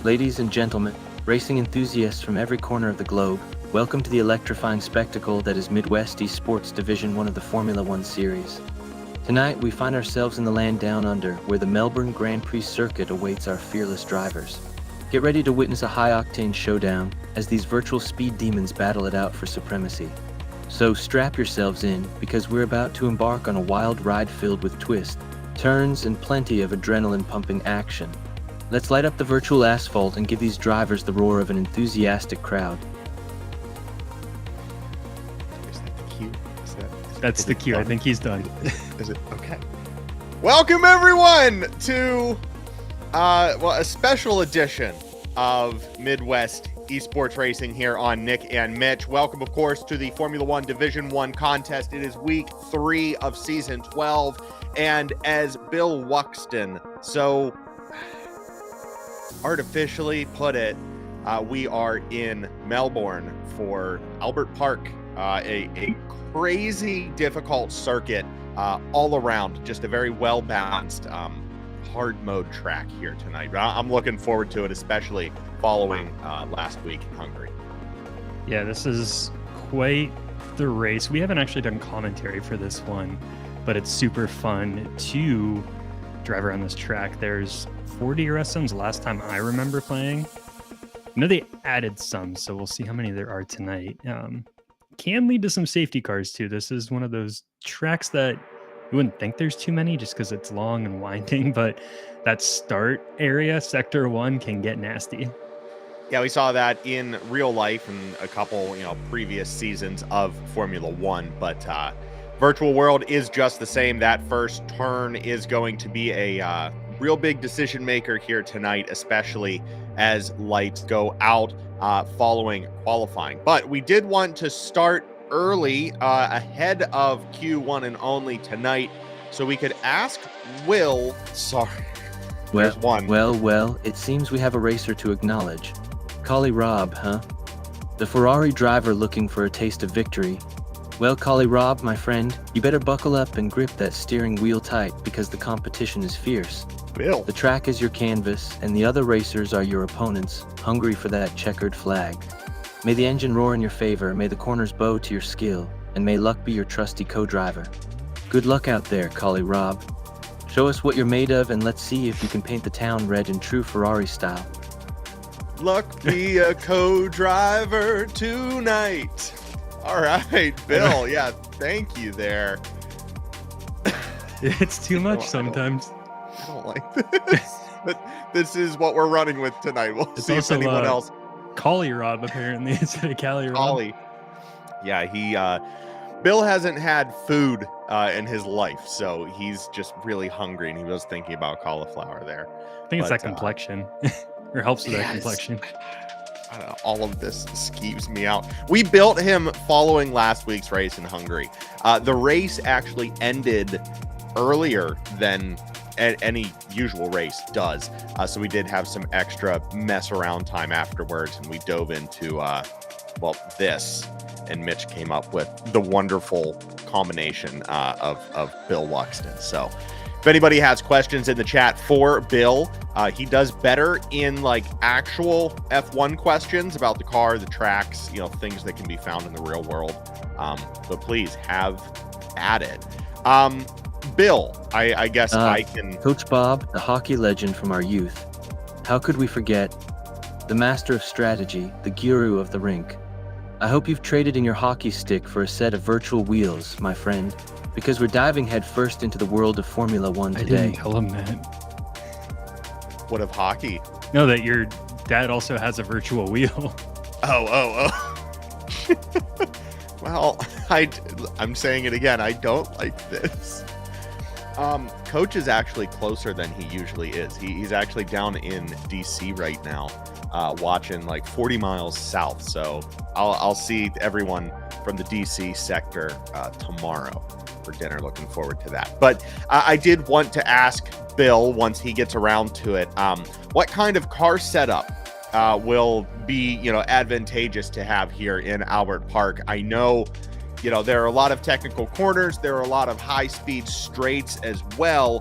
Ladies and gentlemen, racing enthusiasts from every corner of the globe, welcome to the electrifying spectacle that is MidWest eSports Division 1 of the Formula One Series. Tonight, we find ourselves in the land down under, where the Melbourne Grand Prix circuit awaits our fearless drivers. Get ready to witness a high-octane showdown as these virtual speed demons battle it out for supremacy. So strap yourselves in, because we're about to embark on a wild ride filled with twists, turns, and plenty of adrenaline-pumping action. Let's light up the virtual asphalt and give these drivers the roar of an enthusiastic crowd. Is that the cue? That's the cue. I think he's done. Is it? Okay. Welcome, everyone, to a special edition of Midwest eSports Racing here on Nick and Mitch. Welcome, of course, to the Formula One Division 1 contest. It is week 3 of season 12. And as Bill Wuxton so artificially put it, we are in Melbourne for Albert Park, a crazy difficult circuit all around, just a very well-balanced hard mode track here tonight. I'm looking forward to it, especially following last week in Hungary. Yeah, this is quite the race. We haven't actually done commentary for this one, but it's super fun to drive around this track. There's 40 arrest zones last time I remember playing. I know they added some, so we'll see how many there are tonight. Can lead to some safety cars too. This is one of those tracks that you wouldn't think there's too many just because it's long and winding, but that start area, sector 1, can get nasty. Yeah, we saw that in real life in a couple, previous seasons of Formula One, but virtual world is just the same. That first turn is going to be a real big decision maker here tonight, especially as lights go out following qualifying. But we did want to start early ahead of Q1 and only tonight, so we could ask Will. Sorry, there's one. Well, it seems we have a racer to acknowledge. Collie Rob, huh? The Ferrari driver looking for a taste of victory. Well, Collie Rob, my friend, you better buckle up and grip that steering wheel tight, because the competition is fierce. Bill. The track is your canvas, and the other racers are your opponents, hungry for that checkered flag. May the engine roar in your favor, may the corners bow to your skill, and may luck be your trusty co-driver. Good luck out there, Collie Rob. Show us what you're made of, and let's see if you can paint the town red in true Ferrari style. Luck be a co-driver tonight. All right, Bill. Yeah, thank you there. It's too much sometimes. I don't like this. But this is what we're running with tonight. We'll see if anyone else. Collie Rob, apparently, instead of Callie Rob. Collie. Yeah, Bill hasn't had food in his life, so he's just really hungry, and he was thinking about cauliflower there. I think it's that complexion. Or helps with that complexion. I don't know, all of this skeeves me out. We built him following last week's race in Hungary. The race actually ended earlier than any usual race does. So we did have some extra mess around time afterwards, and we dove into, this. And Mitch came up with the wonderful combination of Bill Wuxton. So if anybody has questions in the chat for Bill, he does better in actual F1 questions about the car, the tracks, things that can be found in the real world. But please have at it. Bill, I guess I can... Coach Bob, the hockey legend from our youth. How could we forget? The master of strategy, the guru of the rink. I hope you've traded in your hockey stick for a set of virtual wheels, my friend, because we're diving headfirst into the world of Formula One today. I didn't tell him that. What of hockey? No, that your dad also has a virtual wheel. Oh. Well, I'm saying it again. I don't like this. Coach is actually closer than he usually is. He's actually down in DC right now, watching 40 miles south. So I'll see everyone from the DC sector tomorrow for dinner. Looking forward to that. But I did want to ask Bill, once he gets around to it, what kind of car setup will be advantageous to have here in Albert Park? I know there are a lot of technical corners. There are a lot of high-speed straights as well.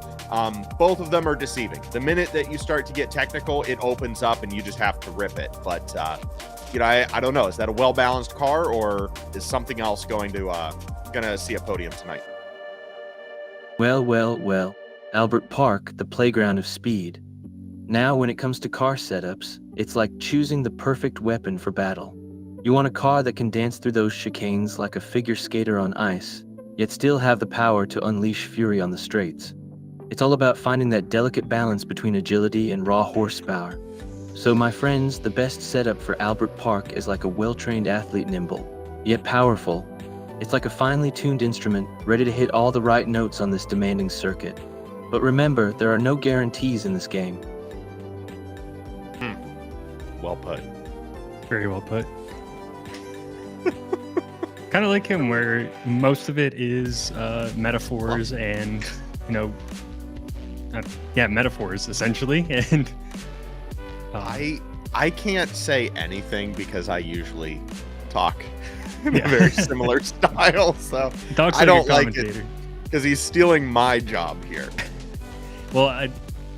Both of them are deceiving. The minute that you start to get technical, it opens up and you just have to rip it. But, I don't know. Is that a well-balanced car, or is something else going to see a podium tonight? Well, well, well. Albert Park, the playground of speed. Now, when it comes to car setups, it's like choosing the perfect weapon for battle. You want a car that can dance through those chicanes like a figure skater on ice, yet still have the power to unleash fury on the straights. It's all about finding that delicate balance between agility and raw horsepower. So my friends, the best setup for Albert Park is like a well-trained athlete, nimble, yet powerful. It's like a finely tuned instrument, ready to hit all the right notes on this demanding circuit. But remember, there are no guarantees in this game. Well put. Very well put. Kind of like him, where most of it is metaphors and, metaphors essentially. And I can't say anything because I usually talk in a very similar style, so I don't like it because he's stealing my job here. Well,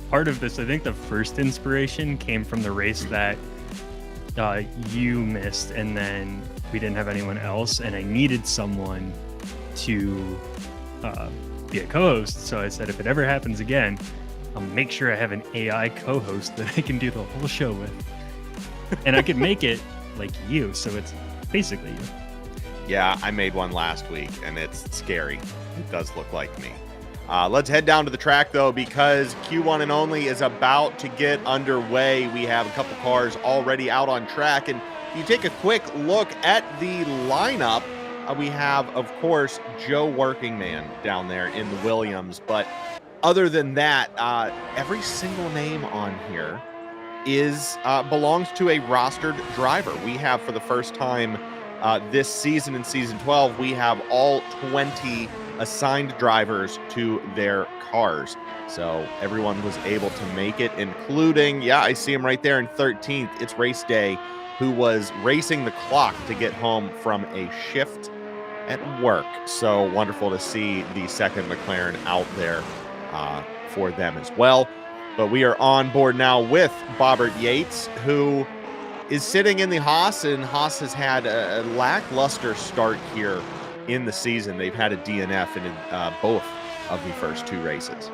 part of this, I think the first inspiration came from the race that you missed, and then we didn't have anyone else, and I needed someone to be a co-host. So I said, if it ever happens again, I'll make sure I have an AI co-host that I can do the whole show with. And I could make it like you, so it's basically you. Yeah, I made one last week, and it's scary. It does look like me. Let's head down to the track, though, because Q1 and Only is about to get underway. We have a couple cars already out on track, and if you take a quick look at the lineup, we have, of course, Joe Workingman down there in the Williams. But other than that, every single name on here belongs to a rostered driver. We have, for the first time this season in Season 12, we have all 20 assigned drivers to their cars. So everyone was able to make it, including, I see him right there in 13th. It's Race Day, who was racing the clock to get home from a shift at work. So wonderful to see the second McLaren out there for them as well. But we are on board now with Bobbert Yates, who is sitting in the Haas, and Haas has had a lackluster start here in the season. They've had a DNF in both of the first two races.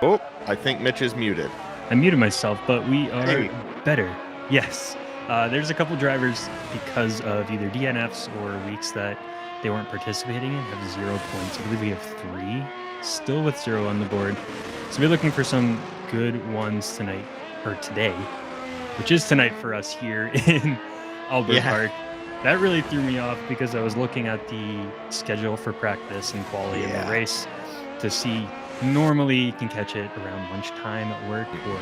Oh, I think Mitch is muted. I muted myself, but we are better. Yes. There's a couple drivers, because of either DNFs or weeks that they weren't participating in, have 0 points. I believe we have 3 still with 0 on the board. So we're looking for some good ones tonight, or today, which is tonight for us here in Albert Park. That really threw me off, because I was looking at the schedule for practice and quality of the race to see. Normally you can catch it around lunchtime at work, or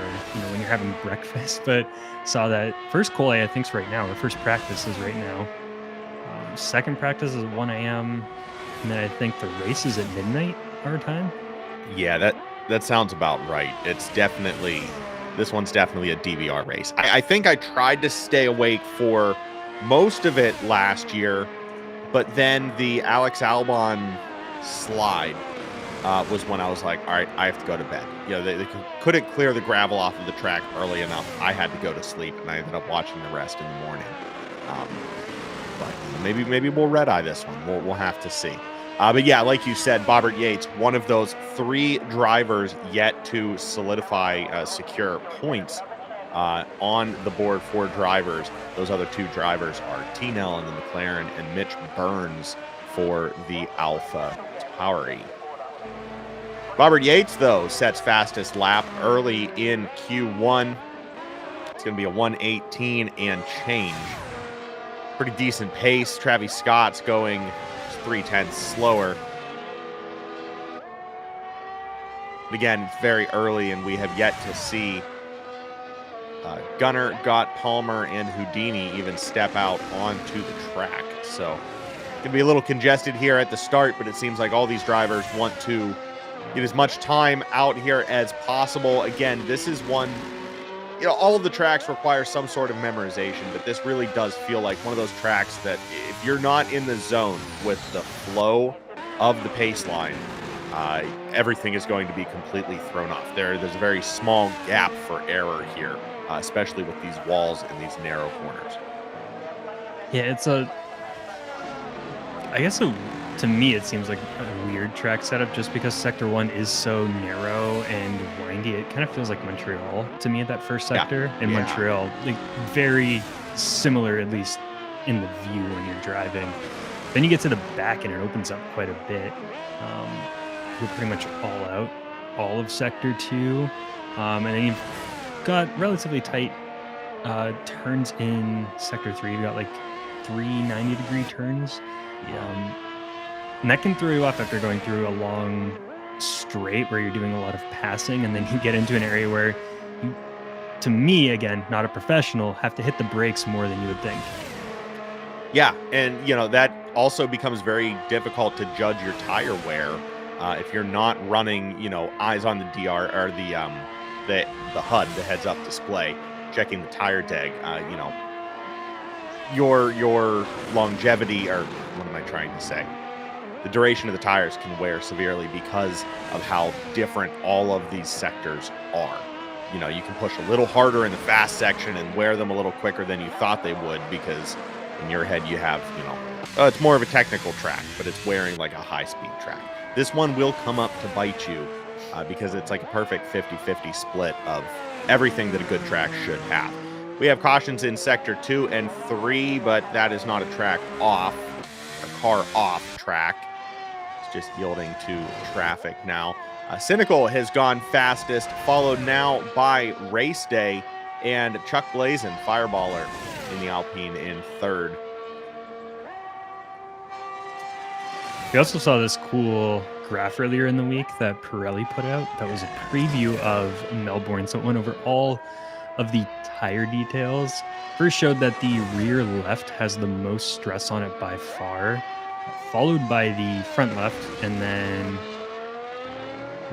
when you're having breakfast, but saw that first quali I think's right now, or first practice is right now. Second practice is at 1 a.m. and then I think the race is at midnight our time. Yeah, that sounds about right. This one's definitely a DVR race. I think I tried to stay awake for most of it last year, but then the Alex Albon slide was when I was like, all right, I have to go to bed. They couldn't clear the gravel off of the track early enough. I had to go to sleep, and I ended up watching the rest in the morning. But maybe we'll red eye this one. We'll have to see. But yeah, like you said, Bobbert Yates, one of those 3 drivers yet to solidify secure points on the board for drivers. Those other 2 drivers are T-Nell in the McLaren and Mitch Burns for the Alpha Tauri. Bobbert Yates, though, sets fastest lap early in Q1. It's going to be a 1:18 and change. Pretty decent pace. Travis Scott's going 0.3 slower. But again, it's very early, and we have yet to see Gunnar, Gott, Palmer, and Houdini even step out onto the track. So it's going to be a little congested here at the start, but it seems like all these drivers want to get as much time out here as possible. Again, this is one all of the tracks require some sort of memorization, but this really does feel like one of those tracks that if you're not in the zone with the flow of the pace line, everything is going to be completely thrown off. There's a very small gap for error here, especially with these walls and these narrow corners. Yeah, to me, it seems like a weird track setup just because Sector 1 is so narrow and windy. It kind of feels like Montreal to me at that first sector. In Montreal, like very similar, at least in the view when you're driving. Then you get to the back and it opens up quite a bit. You're pretty much all out, all of Sector 2. And then you've got relatively tight turns in Sector 3. You've got like 3 90-degree turns. And that can throw you off after going through a long straight where you're doing a lot of passing, and then you get into an area where you, to me, again, not a professional, have to hit the brakes more than you would think. Yeah, and that also becomes very difficult to judge your tire wear if you're not running, eyes on the DR or the HUD, the heads-up display, checking the tire tag. Your longevity, or what am I trying to say? The duration of the tires can wear severely because of how different all of these sectors are. You can push a little harder in the fast section and wear them a little quicker than you thought they would because in your head you have, it's more of a technical track, but it's wearing like a high-speed track. This one will come up to bite you because it's like a perfect 50-50 split of everything that a good track should have. We have cautions in Sector 2 and 3, but that is not a car off track. It's just yielding to traffic now. Cynical has gone fastest, followed now by Race Day and Chuck Blazin, Fireballer, in the Alpine in third. We also saw this cool graph earlier in the week that Pirelli put out. That was a preview of Melbourne. So it went over all of the tire details. First showed that the rear left has the most stress on it by far, followed by the front left, and then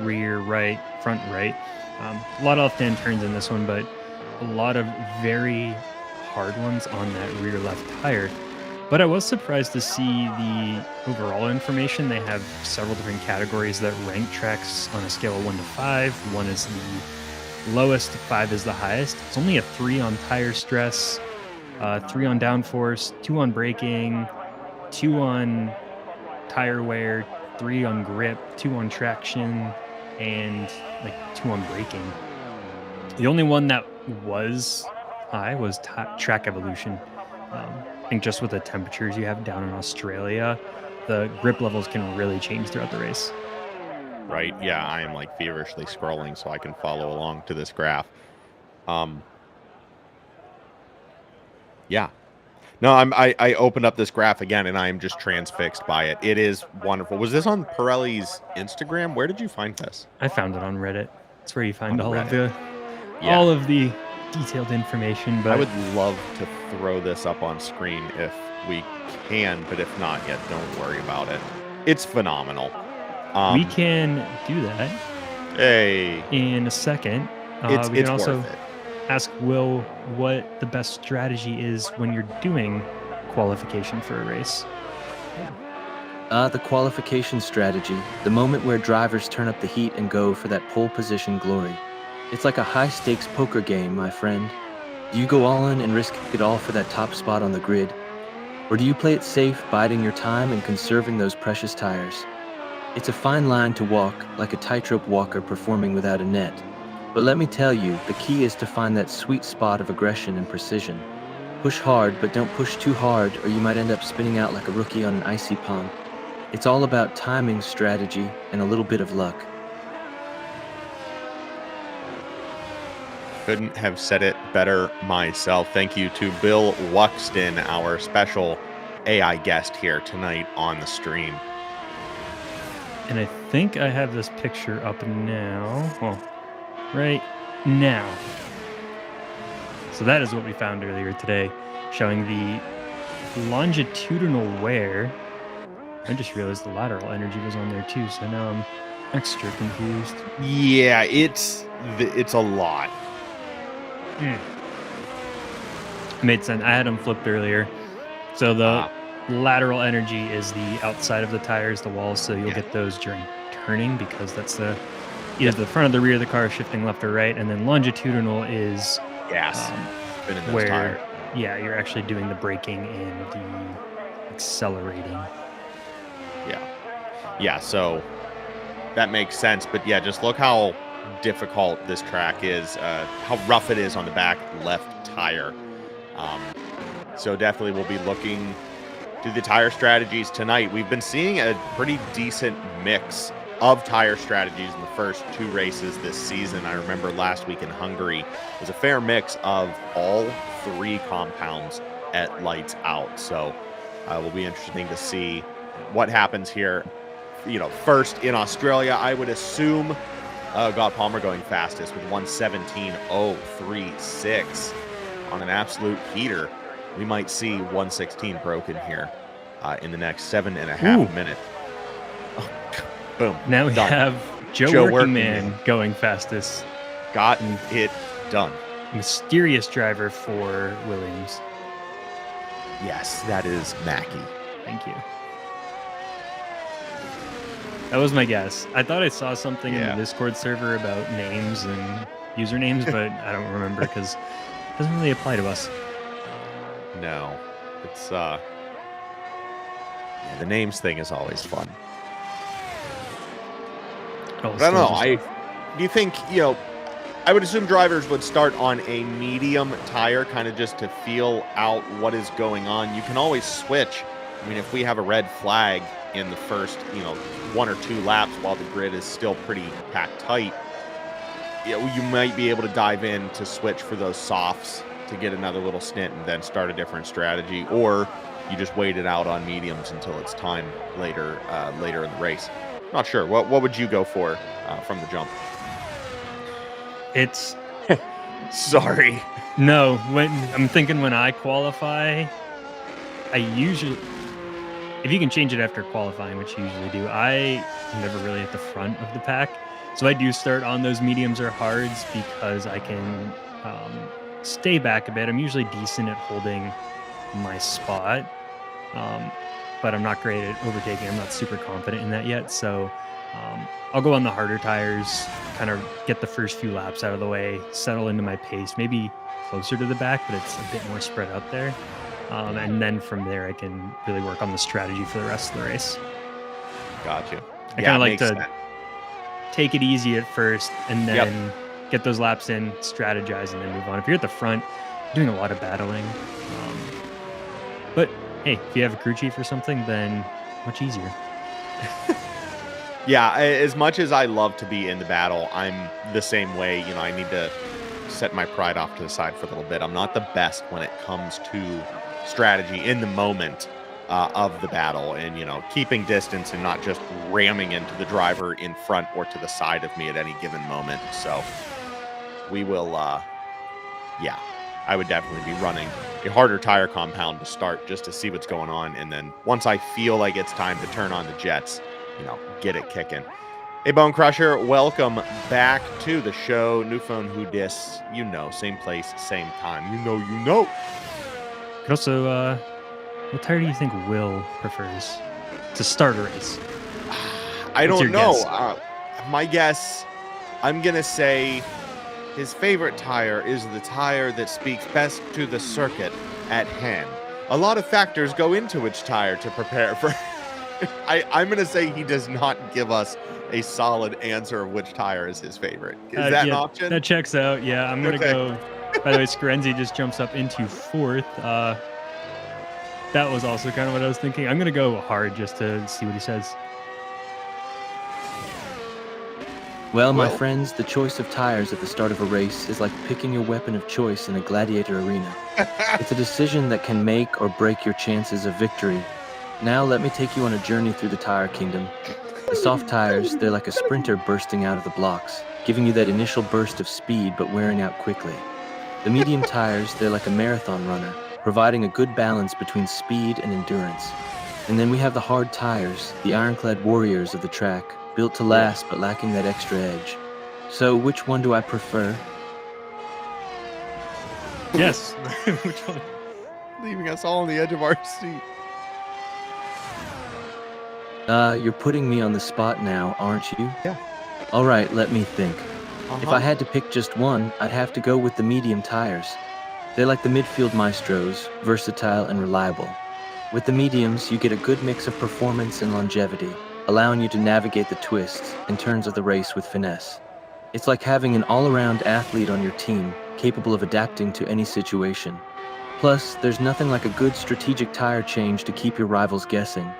rear right, front right. A lot of left-hand turns in this one, but a lot of very hard ones on that rear left tire. But I was surprised to see the overall information. They have several different categories that rank tracks on a scale of 1 to 5. 1 is the lowest, 5 is the highest. It's only a 3 on tire stress, 3 on downforce, 2 on braking, 2 on tire wear, 3 on grip, 2 on traction, and like 2 on braking. The only one that was high was track evolution. I think just with the temperatures you have down in Australia, the grip levels can really change throughout the race. Right. Yeah, I am like feverishly scrolling so I can follow along to this graph. Yeah. No, I opened up this graph again and I am just transfixed by it. It is wonderful. Was this on Pirelli's Instagram? Where did you find this? I found it on Reddit. It's where you find all of the detailed information. But I would love to throw this up on screen if we can, but if not yet, don't worry about it. It's phenomenal. We can do that. Hey, in a second. It's we can also worth it. Ask Will what the best strategy is when you're doing qualification for a race. The qualification strategy, the moment where drivers turn up the heat and go for that pole position glory. It's like a high-stakes poker game, my friend. Do you go all in and risk it all for that top spot on the grid? Or do you play it safe, biding your time and conserving those precious tires? It's a fine line to walk, like a tightrope walker performing without a net. But let me tell you, the key is to find that sweet spot of aggression and precision. Push hard, but don't push too hard, or you might end up spinning out like a rookie on an icy pond. It's all about timing, strategy, and a little bit of luck. Couldn't have said it better myself. Thank you to Bill Wuxton, our special AI guest here tonight on the stream. And I think I have this picture up now. Well, right now. So that is what we found earlier today, showing the longitudinal wear. I just realized the lateral energy was on there too, so now I'm extra confused. Yeah, it's a lot. Made sense. I had them flipped earlier. So the lateral energy is the outside of the tires, the walls, so you'll get those during turning because that's either the front of the rear of the car shifting left or right, and then longitudinal is gas. Where you're actually doing the braking and the accelerating. Yeah, so that makes sense. But yeah, just look how difficult this track is, how rough it is on the back left tire. So definitely we'll be looking to the tire strategies tonight. We've been seeing a pretty decent mix of tire strategies in the first 2 races this season. I remember last week in Hungary was a fair mix of all 3 compounds at lights out. So will be interesting to see what happens here. First in Australia, I would assume Palmer going fastest with 1:17.036 on an absolute heater. We might see 1:16 broken here in the next 7.5 minutes. Oh, boom. Now we have Joe Workingman going fastest. Gotten it done. Mysterious driver for Williams. Yes, that is Mackie. Thank you. That was my guess. I thought I saw something in the Discord server about names and usernames, but I don't remember because it doesn't really apply to us. No. It's the names thing is always fun. But I don't know. Do you think, I would assume drivers would start on a medium tire, kind of just to feel out what is going on. You can always switch. I mean, if we have a red flag in the first, 1 or 2 laps while the grid is still pretty packed tight, you might be able to dive in to switch for those softs to get another little stint and then start a different strategy, or you just wait it out on mediums until it's time later in the race. Not sure. What would you go for from the jump? It's sorry. No, when I qualify, I usually, if you can change it after qualifying, which you usually do, I am never really at the front of the pack. So I do start on those mediums or hards because I can stay back a bit. I'm usually decent at holding my spot, but I'm not great at overtaking. I'm not super confident in that yet. So I'll go on the harder tires, kind of get the first few laps out of the way, settle into my pace, maybe closer to the back, but it's a bit more spread out there. And then from there, I can really work on the strategy for the rest of the race. Gotcha. I kind of like to take it easy at first and then get those laps in, strategize, and then move on. If you're at the front, doing a lot of battling. But hey, if you have a crew chief or something, then much easier. Yeah, as much as I love to be in the battle, I'm the same way. I need to set my pride off to the side for a little bit. I'm not the best when it comes to strategy in the moment of the battle, and keeping distance and not just ramming into the driver in front or to the side of me at any given moment. So we will I would definitely be running a harder tire compound to start, just to see what's going on, and then once I feel like it's time to turn on the jets, get it kicking. Hey, Bone Crusher, welcome back to the show. New phone, who dis? Same place, same time. You know. But also, what tire do you think Will prefers to start a race? I What's don't your know. guess? My guess, I'm going to say his favorite tire is the tire that speaks best to the circuit at hand. A lot of factors go into which tire to prepare for. I'm going to say he does not give us a solid answer of which tire is his favorite. Is that an option? That checks out. Yeah, I'm going to go. By the way, Scarenzi just jumps up into 4th. That was also kind of what I was thinking. I'm going to go hard just to see what he says. Well, my friends, the choice of tires at the start of a race is like picking your weapon of choice in a gladiator arena. It's a decision that can make or break your chances of victory. Now let me take you on a journey through the tire kingdom. The soft tires, they're like a sprinter bursting out of the blocks, giving you that initial burst of speed but wearing out quickly. The medium tires, they're like a marathon runner, providing a good balance between speed and endurance. And then we have the hard tires, the ironclad warriors of the track, built to last but lacking that extra edge. So which one do I prefer? Yes. Which one? Leaving us all on the edge of our seat. You're putting me on the spot now, aren't you? Yeah. All right, let me think. If I had to pick just one, I'd have to go with the medium tires. They're like the midfield maestros, versatile and reliable. With the mediums, you get a good mix of performance and longevity, allowing you to navigate the twists and turns of the race with finesse. It's like having an all-around athlete on your team, capable of adapting to any situation. Plus, there's nothing like a good strategic tire change to keep your rivals guessing.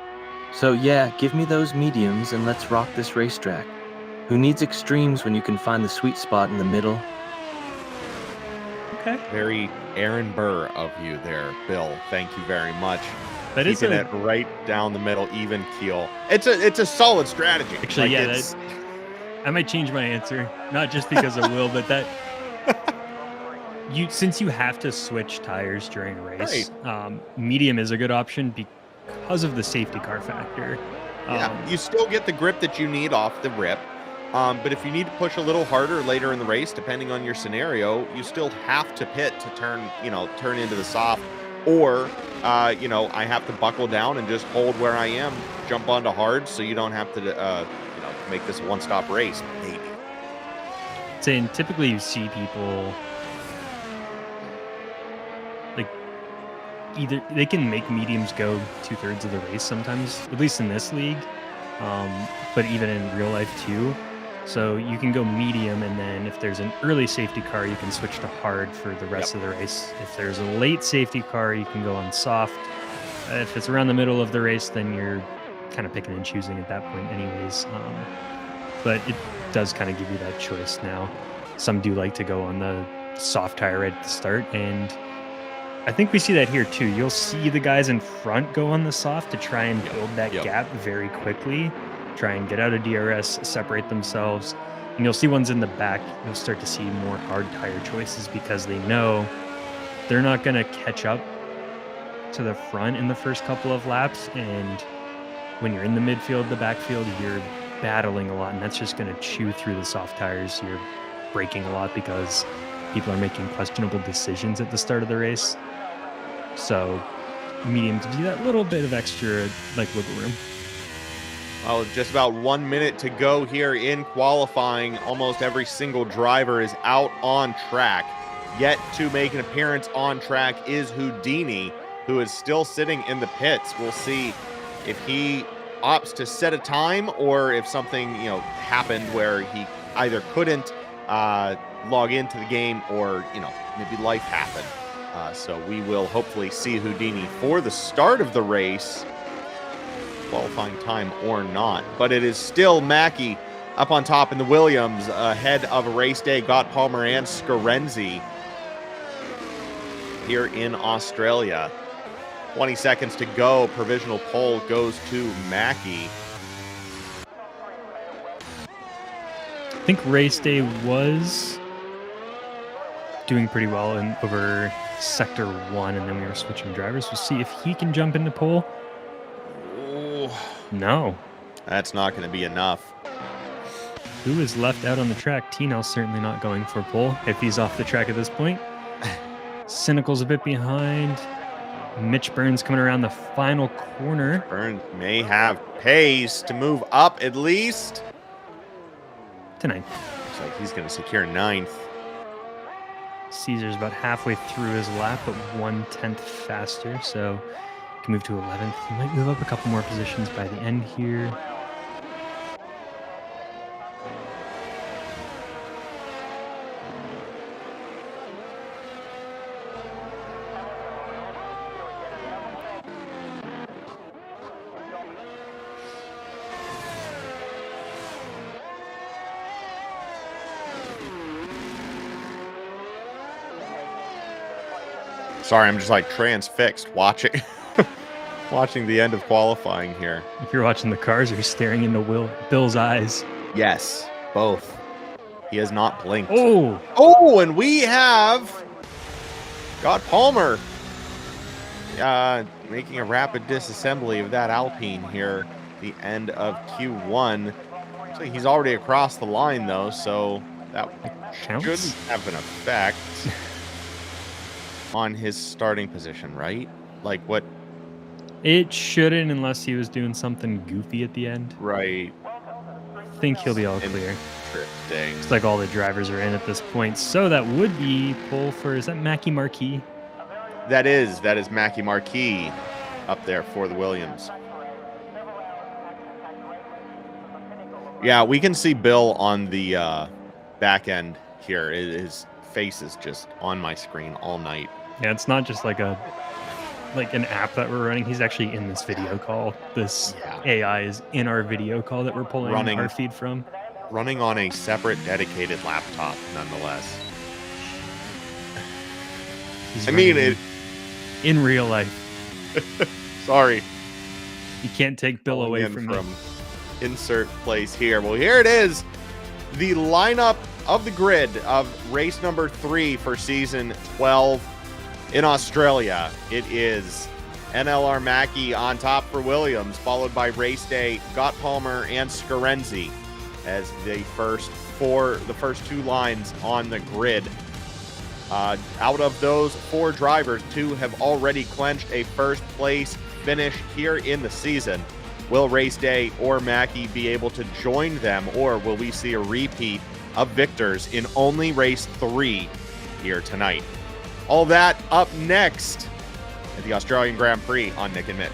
So yeah, give me those mediums and let's rock this racetrack. Who needs extremes when you can find the sweet spot in the middle? Okay. Very Aaron Burr of you there, Bill. Thank you very much. That is Keeping it right down the middle, even keel. It's a solid strategy. Actually, yeah, I might change my answer, not just because of Will, but that since you have to switch tires during a race, medium is a good option because of the safety car factor. Yeah, you still get the grip that you need off the rip. But if you need to push a little harder later in the race, depending on your scenario, you still have to pit to turn into the soft. Or, I have to buckle down and just hold where I am, jump onto hard, so you don't have to, make this a one-stop race. Maybe. Saying typically you see people like either they can make mediums go 2/3 of the race sometimes, at least in this league, but even in real life too. So you can go medium, and then if there's an early safety car, you can switch to hard for the rest of the race. If there's a late safety car, you can go on soft. If it's around the middle of the race, then you're kind of picking and choosing at that point anyways. But it does kind of give you that choice now. Some do like to go on the soft tire right at the start, and I think we see that here too. You'll see the guys in front go on the soft to try and build that gap very quickly, try and get out of DRS, separate themselves. And you'll see ones in the back, you'll start to see more hard tire choices because they know they're not going to catch up to the front in the first couple of laps. And when you're in the midfield, the backfield, you're battling a lot, and that's just going to chew through the soft tires. You're braking a lot because people are making questionable decisions at the start of the race. So medium to do that little bit of extra wiggle room. Well, just about 1 minute to go here in qualifying. Almost every single driver is out on track. Yet to make an appearance on track is Houdini, who is still sitting in the pits. We'll see if he opts to set a time or if something, happened where he either couldn't log into the game or, maybe life happened. So we will hopefully see Houdini for the start of the race, qualifying time or not. But it is still Mackey up on top in the Williams, ahead of a race day. Got Palmer and Scarenzi here in Australia. 20 seconds to go. Provisional pole goes to Mackey. I think race day was doing pretty well over sector 1, and then we were switching drivers. We'll see if he can jump into pole. No. That's not going to be enough. Who is left out on the track? T-Nell's certainly not going for pole if he's off the track at this point. Cynical's a bit behind. Mitch Burns coming around the final corner. Burns may have pace to move up at least. To 9th. Looks like he's going to secure 9th. Caesar's about halfway through his lap, but 1/10 faster, so can move to 11th. He might move up a couple more positions by the end here. Sorry, I'm just transfixed watching watching the end of qualifying here. If you're watching the cars, you're staring into Bill's eyes. Yes, both. He has not blinked. Oh, and we have got Palmer making a rapid disassembly of that Alpine here at the end of Q1. Looks like he's already across the line, though, so that shouldn't have an effect. on his starting position, right? Like what? It shouldn't unless he was doing something goofy at the end. Right. I think he'll be all clear. Interesting. Looks like all the drivers are in at this point. So that would be pole for, is that Mackie Marquis? That is Mackie Marquis up there for the Williams. Yeah, we can see Bill on the back end here. His face is just on my screen all night. Yeah, it's not just like an app that we're running. He's actually in this video call. This AI is in our video call that we're pulling our feed from. Running on a separate dedicated laptop, nonetheless. I mean, it in real life. Sorry. You can't take Bill away from insert place here. Well, here it is. The lineup of the grid of race number 3 for season 12 in Australia. It is NLR Mackie on top for Williams, followed by Race Day, Gott Palmer, and Scarenzi as the first 2 lines on the grid. Out of those 4 drivers, 2 have already clinched a first place finish here in the season. Will Race Day or Mackie be able to join them, or will we see a repeat of victors in only race 3 here tonight? All that up next at the Australian Grand Prix on Nick and Mitch.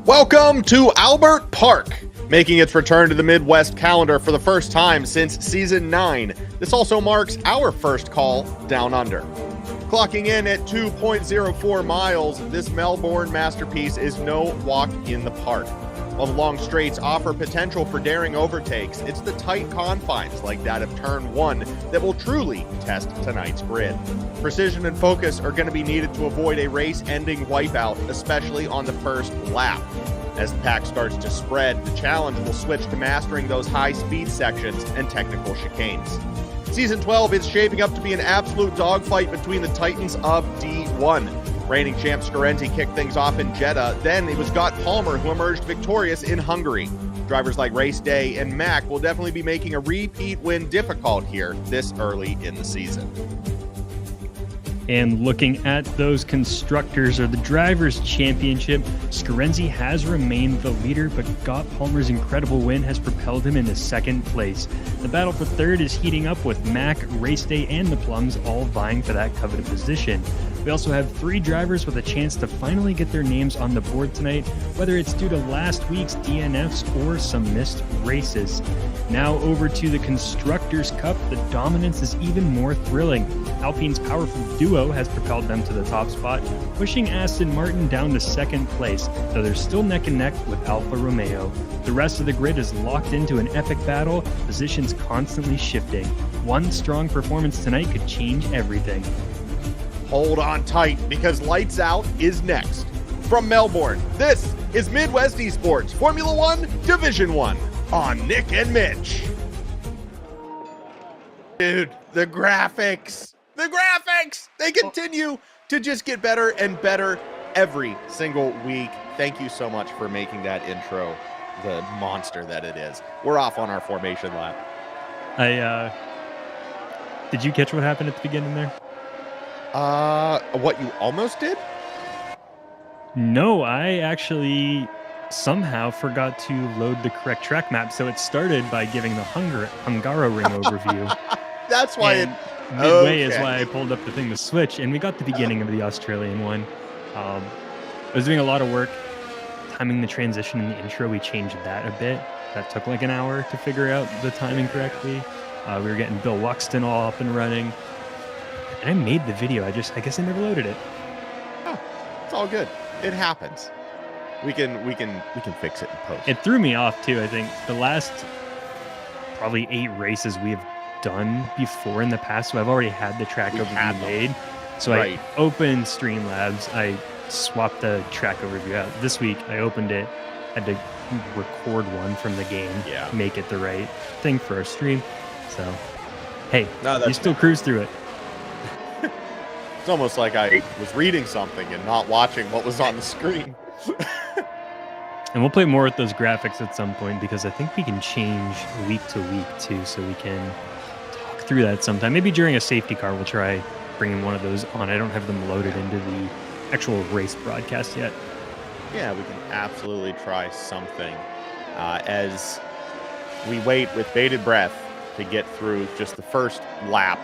Welcome to Albert Park, making its return to the Midwest calendar for the first time since season 9. This also marks our first call down under. Clocking in at 2.04 miles, this Melbourne masterpiece is no walk in the park. While the long straights offer potential for daring overtakes, it's the tight confines like that of turn 1 that will truly test tonight's grid. Precision and focus are going to be needed to avoid a race-ending wipeout, especially on the first lap. As the pack starts to spread, the challenge will switch to mastering those high-speed sections and technical chicanes. Season 12 is shaping up to be an absolute dogfight between the titans of D1. Reigning champ Scarenzi kicked things off in Jeddah, then it was Gott Palmer who emerged victorious in Hungary. Drivers like Race Day and Mac will definitely be making a repeat win difficult here this early in the season. And looking at those constructors or the drivers' championship, Scarenzi has remained the leader, but Gott Palmer's incredible win has propelled him into second place. The battle for third is heating up with Mac, Race Day, and the Plums all vying for that coveted position. We also have 3 drivers with a chance to finally get their names on the board tonight, whether it's due to last week's DNFs or some missed races. Now over to the Constructors' Cup, the dominance is even more thrilling. Alpine's powerful duo has propelled them to the top spot, pushing Aston Martin down to second place, though they're still neck and neck with Alfa Romeo. The rest of the grid is locked into an epic battle, positions constantly shifting. One strong performance tonight could change everything. Hold on tight, because Lights Out is next. From Melbourne, this is MidWest eSports Formula 1 Division 1 on Nick and Mitch. Dude, the graphics, they continue to just get better and better every single week. Thank you so much for making that intro the monster that it is. We're off on our formation lap. Did you catch what happened at the beginning there? What you almost did? No, I actually somehow forgot to load the correct track map, so it started by giving the Hungaroring overview. That's why midway is why I pulled up the thing to switch, and we got the beginning of the Australian one. I was doing a lot of work timing the transition in the intro. We changed that a bit. That took like an hour to figure out the timing correctly. We were getting Bill Wuxton all up and running. And I made the video. I guess I never loaded it. Oh, it's all good. It happens. We can fix it in post. It threw me off too. I think the last probably 8 races we have done before in the past, so I've already had the track overview made. So I opened Streamlabs. I swapped the track overview out. This week I opened it, had to record one from the game, make it the right thing for our stream. So hey, you still cruise through it. It's almost like I was reading something and not watching what was on the screen. And we'll play more with those graphics at some point, because I think we can change week to week too, so we can talk through that sometime. Maybe during a safety car we'll try bringing one of those on. I don't have them loaded into the actual race broadcast yet. Yeah, we can absolutely try something as we wait with bated breath to get through just the first lap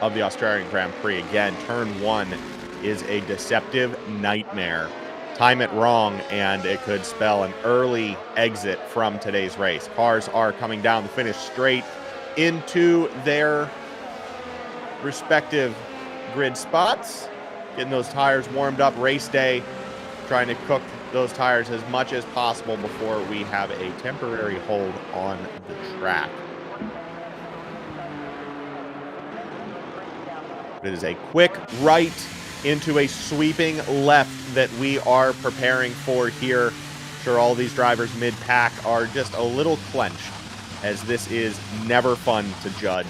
of the Australian Grand Prix. Again, turn 1 is a deceptive nightmare. Time it wrong and it could spell an early exit from today's race. Cars are coming down the finish straight into their respective grid spots, getting those tires warmed up. Race day, trying to cook those tires as much as possible before we have a temporary hold on the track. It is a quick right into a sweeping left that we are preparing for here. Sure, all these drivers mid-pack are just a little clenched, as this is never fun to judge,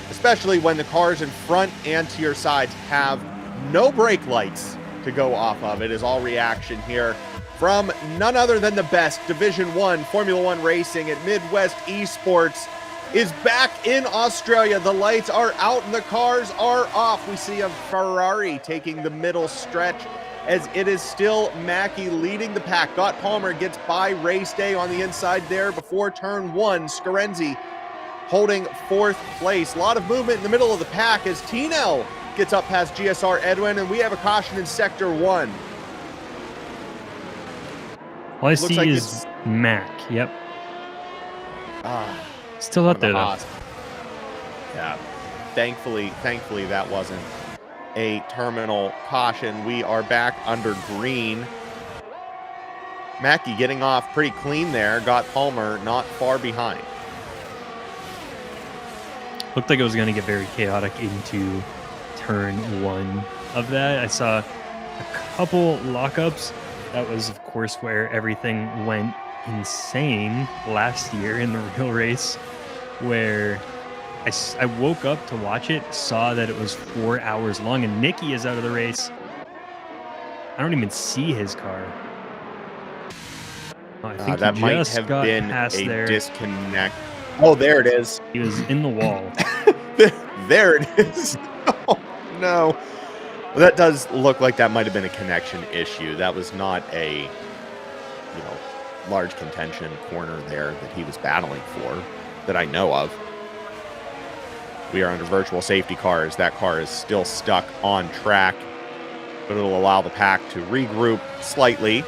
especially when the cars in front and to your sides have no brake lights to go off of. It is all reaction here from none other than the best. Division 1 Formula 1 racing at MidWest eSports is back in Australia. The lights are out and the cars are off. We see a Ferrari taking the middle stretch, as it is still Mackey leading the pack. Gott Palmer gets by race day on the inside there before turn 1. Scarenzi holding 4th place. A lot of movement in the middle of the pack as Tino gets up past GSR Edwin, and we have a caution in sector 1. All I see is Mac. Yep. Still up there, though. Yeah. Thankfully, that wasn't a terminal caution. We are back under green. Mackey getting off pretty clean there. Got Palmer not far behind. Looked like it was going to get very chaotic into turn 1 of that. I saw a couple lockups. That was, of course, where everything went insane last year in the real race, where I woke up to watch it, saw that it was 4 hours long, and Nicky is out of the race. I don't even see his car. Oh, I think that might have been a disconnect. Oh, there it is. He was in the wall. There it is. Oh, no. Well, that does look like that might have been a connection issue. That was not a, large contention corner there that he was battling for that I know of. We are under virtual safety cars. That car is still stuck on track, but it'll allow the pack to regroup slightly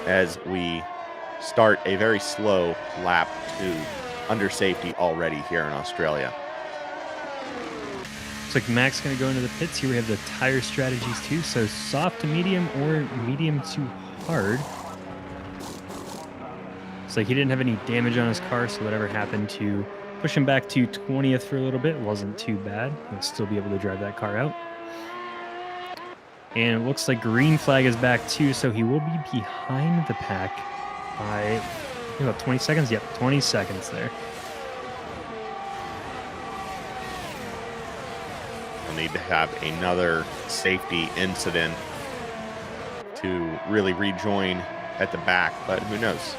as we start a very slow lap 2 under safety already here in Australia. Looks like Mac's going to go into the pits. Here we have the tire strategies too. So soft to medium or medium to hard. Looks like he didn't have any damage on his car, so whatever happened to push him back to 20th for a little bit wasn't too bad. He'll still be able to drive that car out. And it looks like green flag is back too, so he will be behind the pack by about 20 seconds. Yep, 20 seconds there. We'll need to have another safety incident to really rejoin at the back, but who knows?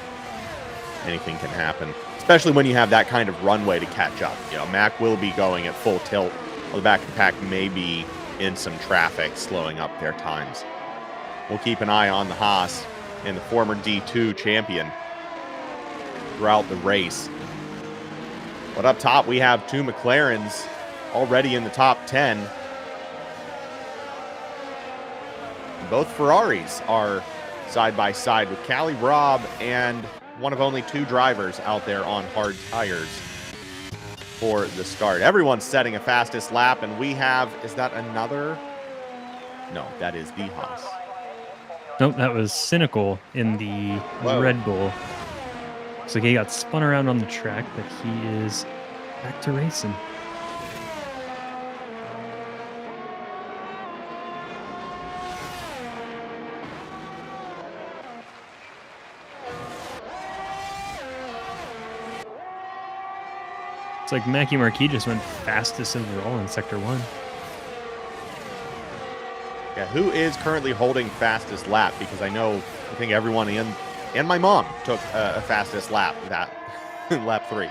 Anything can happen, especially when you have that kind of runway to catch up. Mac will be going at full tilt, while the back of the pack may be in some traffic, slowing up their times. We'll keep an eye on the Haas and the former D2 champion throughout the race. But up top, we have 2 McLarens already in the top 10. Both Ferraris are side by side with Callie Robb and one of only 2 drivers out there on hard tires. for the start. Everyone's setting a fastest lap, and we have, is that another? No, that is the Haas. Nope, that was Cynical in the Whoa. Red Bull. So he got spun around on the track, but he is back to racing. It's like Mackie Marquis just went fastest overall in Sector 1. Yeah, who is currently holding fastest lap? Because I think everyone and my mom took a fastest lap that lap 3.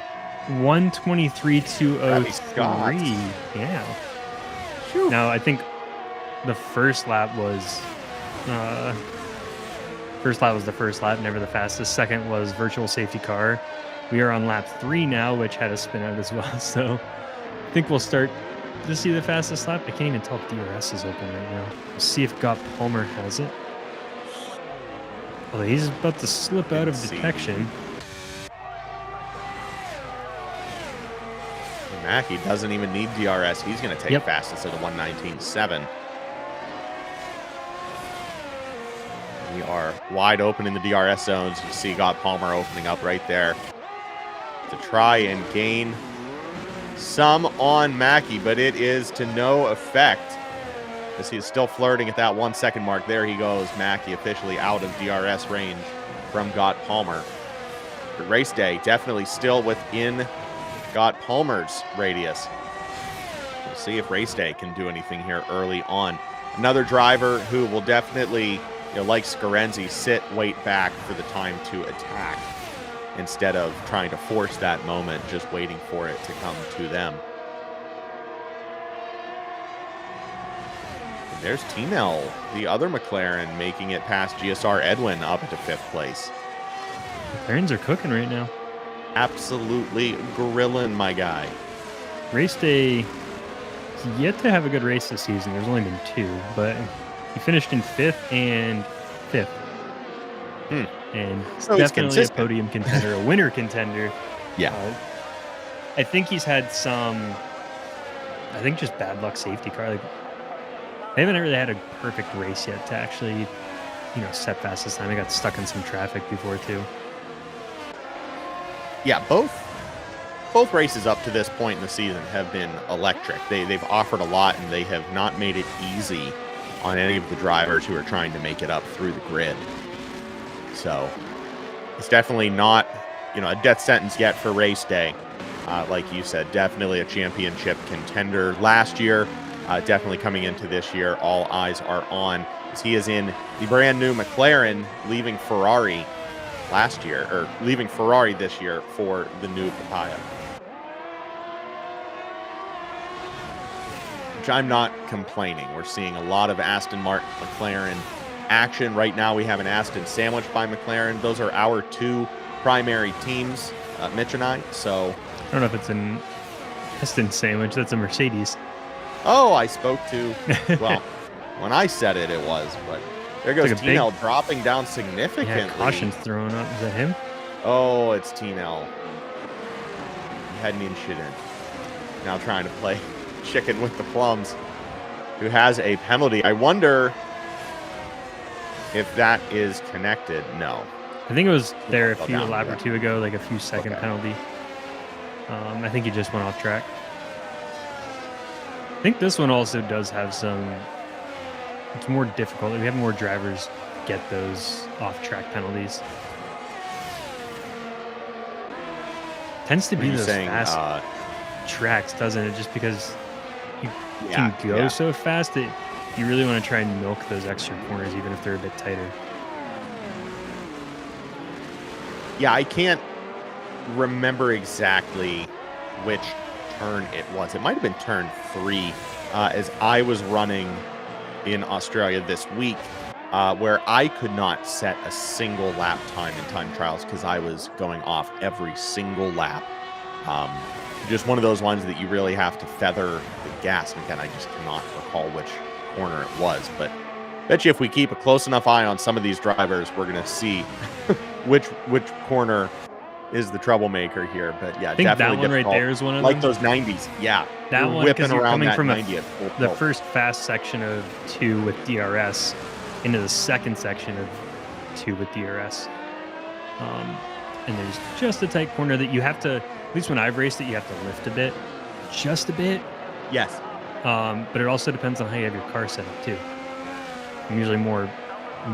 1:23.203. Yeah. Whew. Now I think the first lap was the first lap, never the fastest. Second was virtual safety car. We are on lap 3 now, which had a spin out as well. So I think we'll start to see the fastest lap. I can't even tell if DRS is open right now. We'll see if Gott Palmer has it. Well, he's about to slip out of detection. Mackie doesn't even need DRS. He's going to take fastest at a 1:19.7. We are wide open in the DRS zones. You see Gott Palmer opening up right there to try and gain some on Mackie, but it is to no effect as he is still flirting at that 1 second mark. There he goes. Mackie officially out of DRS range from Gott Palmer. But race day definitely still within Gott Palmer's radius. We'll see if race day can do anything here early on. Another driver who will definitely, like Scarenzi, sit, wait back for the time to attack instead of trying to force that moment, just waiting for it to come to them. And there's Tinel, the other McLaren, making it past GSR Edwin up into 5th place. McLarens are cooking right now. Absolutely grilling, my guy. Race day, he's yet to have a good race this season. There's only been 2, but he finished in 5th and 5th. And So definitely a podium contender, a winner contender. Yeah. I think he's had just bad luck safety car. Like, they haven't really had a perfect race yet to actually, set fastest time. He got stuck in some traffic before too. Yeah, both races up to this point in the season have been electric. They've offered a lot, and they have not made it easy on any of the drivers who are trying to make it up through the grid. So it's definitely not, a death sentence yet for race day. Like you said, definitely a championship contender last year. Definitely coming into this year, all eyes are on, as he is in the brand new McLaren, leaving Ferrari this year for the new Papaya. Which I'm not complaining. We're seeing a lot of Aston Martin, McLaren action. Right now we have an Aston sandwiched by McLaren. Those are our 2 primary teams, Mitch and I. So I don't know if it's an Aston sandwich. That's a Mercedes. Oh, I spoke to, well, when I said it, it was, but there goes Tinel dropping down significantly. Yeah, caution's thrown up. Is that him? Oh, it's Tinel. Heading in shit in. Now trying to play chicken with the plums, who has a penalty. I wonder if that is connected. No. I think it was there a lap or 2 ago, like a few second penalty. I think he just went off track. I think this one also does have it's more difficult. We have more drivers get those off-track penalties. Tends to be those fast tracks, doesn't it? Just because you can go so fast that you really want to try and milk those extra corners, even if they're a bit tighter. Yeah, I can't remember exactly which turn it was. It might have been turn 3, as I was running in Australia this week, where I could not set a single lap time in time trials because I was going off every single lap. Just one of those ones that you really have to feather the gas. And again, I just cannot recall which corner it was, but bet you if we keep a close enough eye on some of these drivers, we're going to see which corner is the troublemaker here. But yeah, I think that definitely one right difficult. there is one of like them. those 90s. Yeah, That you're one, whipping because you're around coming that from 90 at full the tilt. first fast section of 2 with DRS into the second section of 2 with DRS. And there's just a tight corner that you have to, at least when I've raced it, you have to lift a bit, just a bit. Yes. But it also depends on how you have your car set up too. I'm usually more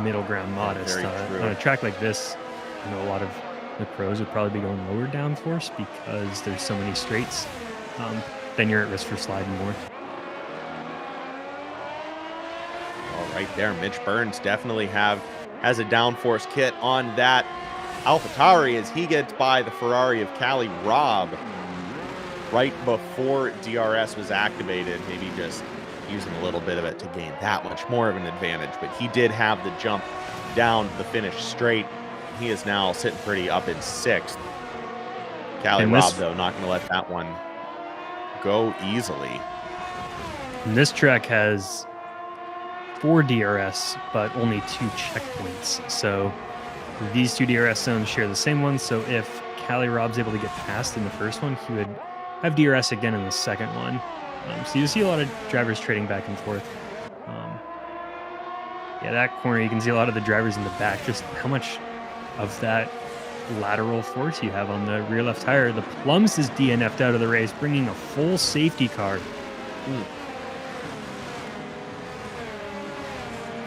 middle ground modest. Very true. On a track like this, I know a lot of the pros would probably be going lower downforce because there's so many straights. Then you're at risk for sliding more. All right there, Mitch Burns definitely has a downforce kit on that AlphaTauri as he gets by the Ferrari of Cali Robb right before DRS was activated. Maybe just using a little bit of it to gain that much more of an advantage, but he did have the jump down the finish straight. He is now sitting pretty up in 6th. Cali Robb, though, not going to let that one go easily. And this track has 4 DRS, but only 2 checkpoints. So these 2 DRS zones share the same one. So if Cali Robb's able to get past in the first one, he would have DRS again in the second one. So you see a lot of drivers trading back and forth. Yeah, that corner, you can see a lot of the drivers in the back, just how much of that lateral force you have on the rear left tire. The Plums is DNF'd out of the race, bringing a full safety car.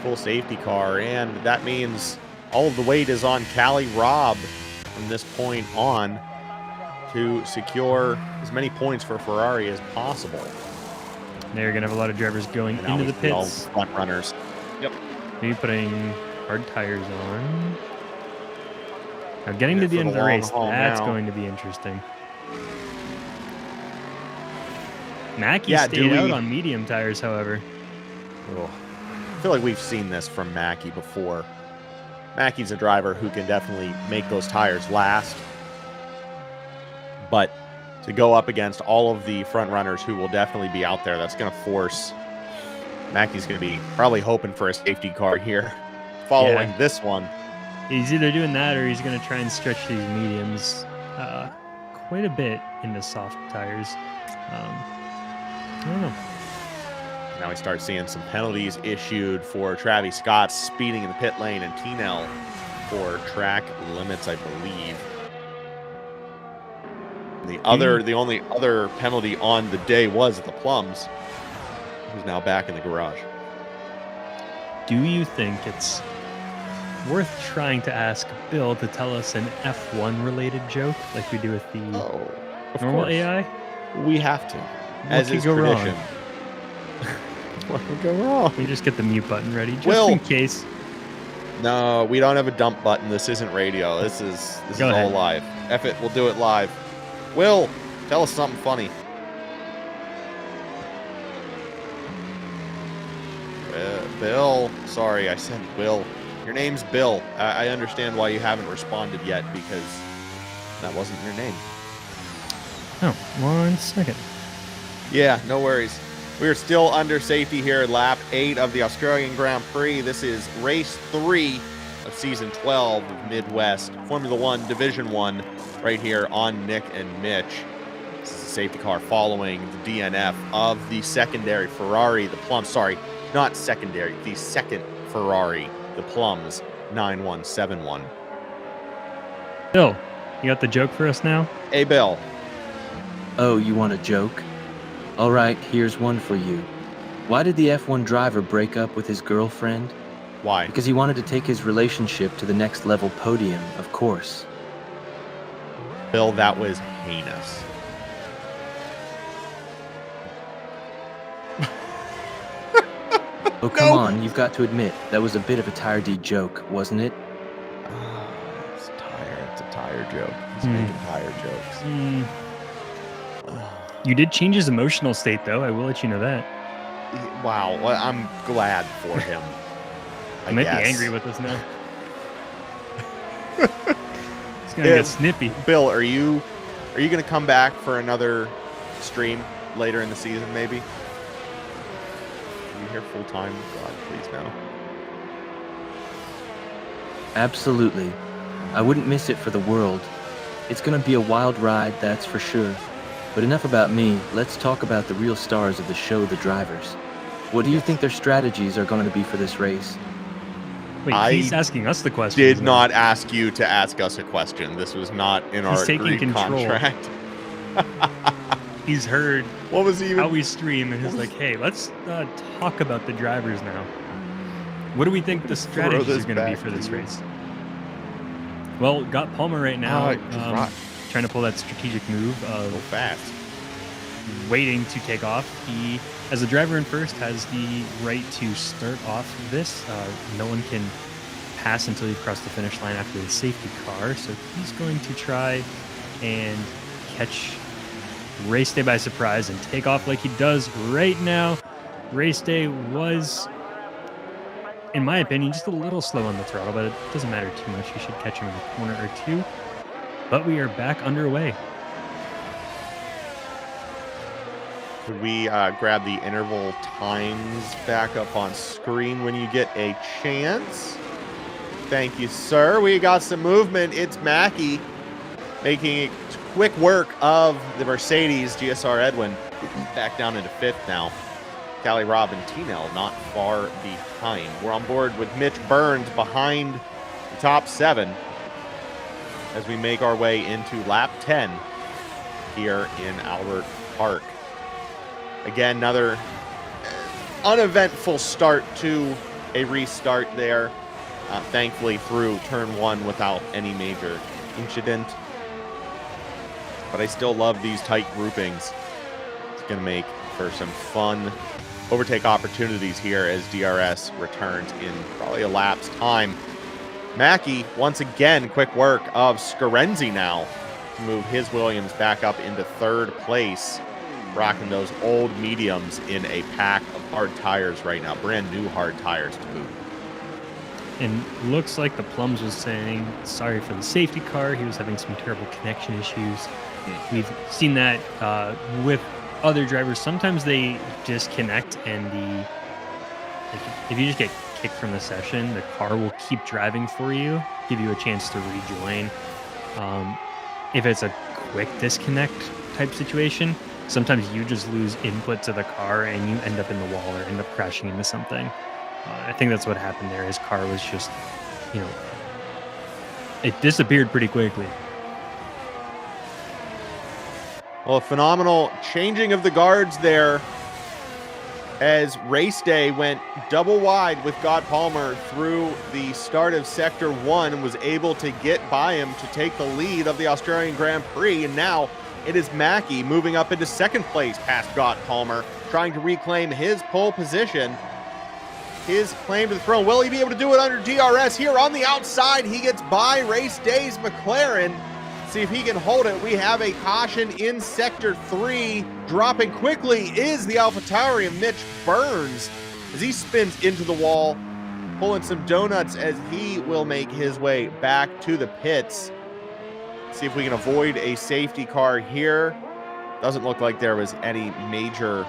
Full safety car, and that means all of the weight is on Cali Robb from this point on to secure as many points for Ferrari as possible. They're going to have a lot of drivers going into the pits. All front runners. Yep. Maybe putting hard tires on. Now getting to the end of the race, that's going to be interesting. Mackie stayed out on medium tires, however. Oh, I feel like we've seen this from Mackie before. Mackie's a driver who can definitely make those tires last. But to go up against all of the front runners who will definitely be out there, that's going to force Mackie's going to be probably hoping for a safety car here following this one. He's either doing that or he's going to try and stretch these mediums quite a bit into soft tires. I don't know. Now we start seeing some penalties issued for Travis Scott speeding in the pit lane and T-Nell for track limits, I believe. The only other penalty on the day was the Plums, who's now back in the garage. Do you think it's worth trying to ask Bill to tell us an F1 related joke like we do with the normal AI? We have to. As is tradition. What could go wrong? We just get the mute button ready just in case. No, we don't have a dump button. This isn't radio. This is all live. F it, we'll do it live. Will, tell us something funny. Bill, sorry, I said Will. Your name's Bill. I understand why you haven't responded yet because that wasn't your name. Oh, 1 second. Yeah, no worries. We're still under safety here at lap 8 of the Australian Grand Prix. This is race 3 of season 12 of MidWest Formula One Division 1 right here on Nick and Mitch. This is a safety car following the DNF of the secondary Ferrari, the Plums. Sorry, not secondary, the second Ferrari, the Plums 9171. Bill, you got the joke for us now? Hey, Bill. Oh, you want a joke? All right, here's one for you. Why did the F1 driver break up with his girlfriend? Why? Because he wanted to take his relationship to the next level podium, of course. Bill, that was heinous. Oh, come on, you've got to admit, that was a bit of a tire D joke, wasn't it? It's a tire joke. He's making tire jokes. You did change his emotional state, though. I will let you know that. Wow, well, I'm glad for him. He might be angry with us now. He's gonna get snippy. Bill, are you gonna come back for another stream later in the season, maybe? Are you here full time? God, please no. Absolutely. I wouldn't miss it for the world. It's going to be a wild ride, that's for sure. But enough about me, let's talk about the real stars of the show, the drivers. What do you think their strategies are going to be for this race? Wait, he's asking us the question. Did not ask you to ask us a question. This was not in our agreed contract. He's heard what was even how we stream, and he's like, "Hey, let's talk about the drivers now. What do we think the strategies are going to be for this race?" Well, got Palmer right now, trying to pull that strategic move of fast, waiting to take off. He, as a driver in first, has the right to start off this. No one can pass until you've crossed the finish line after the safety car. So he's going to try and catch Race Day by surprise and take off like he does right now. Race Day was, in my opinion, just a little slow on the throttle, but it doesn't matter too much. You should catch him in a corner or two. But we are back underway. Could we grab the interval times back up on screen when you get a chance? Thank you, sir. We got some movement. It's Mackey making quick work of the Mercedes GSR Edwin. Back down into fifth now. Callie Robb and T-Nell not far behind. We're on board with Mitch Burns behind the top 7 as we make our way into lap 10 here in Albert Park. Again, another uneventful start to a restart there. Thankfully through turn 1 without any major incident. But I still love these tight groupings. It's going to make for some fun overtake opportunities here as DRS returns in probably a lap's time. Mackey, once again, quick work of Scarenzi now to move his Williams back up into third place. Rocking those old mediums in a pack of hard tires right now. Brand new hard tires to boot. And looks like the Plums was saying sorry for the safety car. He was having some terrible connection issues. We've seen that with other drivers. Sometimes they disconnect, and if you just get kicked from the session, the car will keep driving for you, give you a chance to rejoin. If it's a quick disconnect type situation, sometimes you just lose input to the car and you end up in the wall or end up crashing into something. I think that's what happened there. His car was just, it disappeared pretty quickly. Well, a phenomenal changing of the guards there as Race Day went double wide with God Palmer through the start of Sector 1 and was able to get by him to take the lead of the Australian Grand Prix. And now it is Mackey moving up into second place past God Palmer, trying to reclaim his pole position. His claim to the throne. Will he be able to do it under DRS here on the outside? He gets by Race Day's McLaren. See if he can hold it. We have a caution in Sector 3. Dropping quickly is the AlphaTauri of Mitch Burns as he spins into the wall, pulling some donuts as he will make his way back to the pits. See if we can avoid a safety car here. Doesn't look like there was any major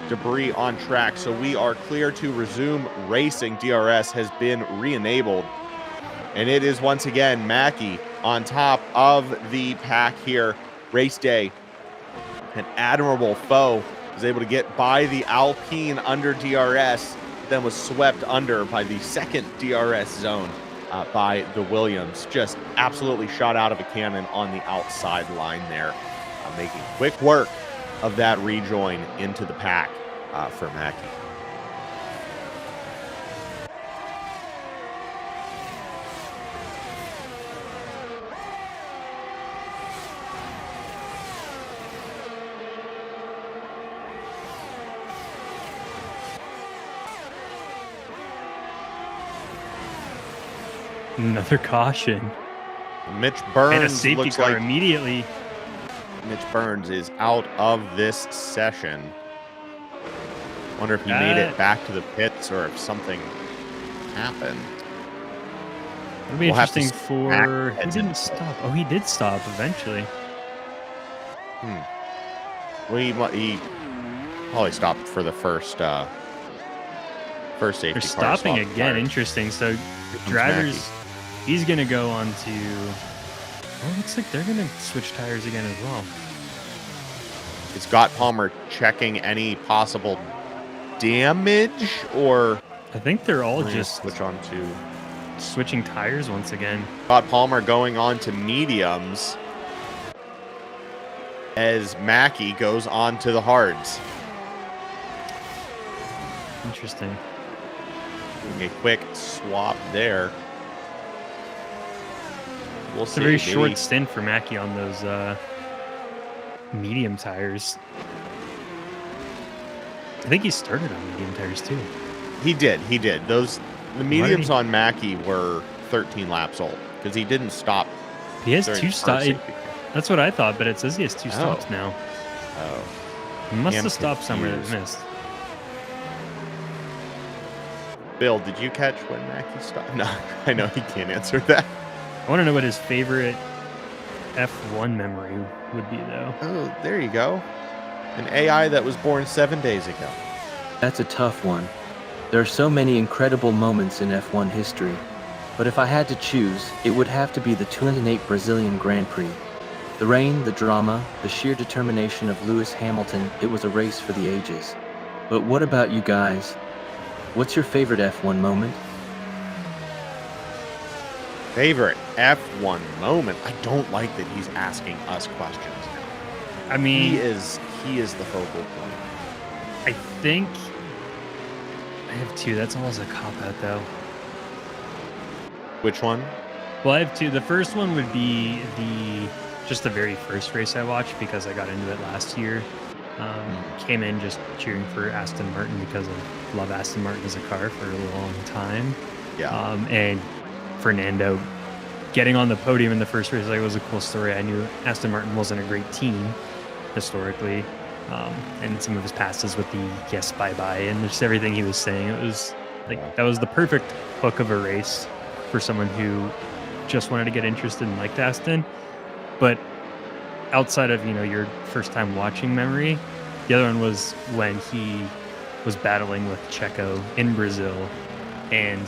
debris on track, so we are clear to resume racing. DRS has been re-enabled, and it is once again Mackey on top of the pack here. Race Day, an admirable foe, was able to get by the Alpine under DRS, then was swept under by the second DRS zone by the Williams. Just absolutely shot out of a cannon on the outside line there, making quick work of that rejoin into the pack for Mackey. Another caution. Mitch Burns and a safety looks car like immediately. Mitch Burns is out of this session. Wonder if he made it back to the pits or if something happened. It'll be interesting for... He didn't stop. Oh, he did stop eventually. Well, he probably stopped for the first safety car. They're stopping again. Interesting. So drivers, he's going to go on to Well, it looks like they're going to switch tires again as well. Is Scott Palmer checking any possible damage, or I think they're all just switch on to switching tires once again. Scott Palmer going on to mediums as Mackey goes on to the hards. Interesting. Doing a quick swap there. We'll It's see. a very Maybe short stint for Mackey on those medium tires. I think he started on medium tires too. He did. The mediums on Mackey were 13 laps old because he didn't stop. He has during two car stops. safety. That's what I thought, but it says he has two stops now. Oh. He must I'm have stopped somewhere that confused. missed. Bill, did you catch when Mackey stopped? No, I know he can't answer that. I want to know what his favorite F1 memory would be, though. Oh, there you go. An AI that was born 7 days ago. That's a tough one. There are so many incredible moments in F1 history, but if I had to choose, it would have to be the 2008 Brazilian Grand Prix. The rain, the drama, the sheer determination of Lewis Hamilton, it was a race for the ages. But what about you guys? What's your favorite F1 moment? Favorite F1 moment? I don't like that he's asking us questions now. I mean, He is the focal point. I think I have two. That's almost a cop-out, though. Which one? Well, I have two. The first one would be just the very first race I watched because I got into it last year. Came in just cheering for Aston Martin because I love Aston Martin as a car for a long time. Yeah. And Fernando getting on the podium in the first race, like, it was a cool story. I knew Aston Martin wasn't a great team historically, and some of his passes with the yes bye-bye and just everything he was saying, it was like that was the perfect hook of a race for someone who just wanted to get interested and liked Aston. But outside of your first time watching memory, the other one was when he was battling with Checo in Brazil and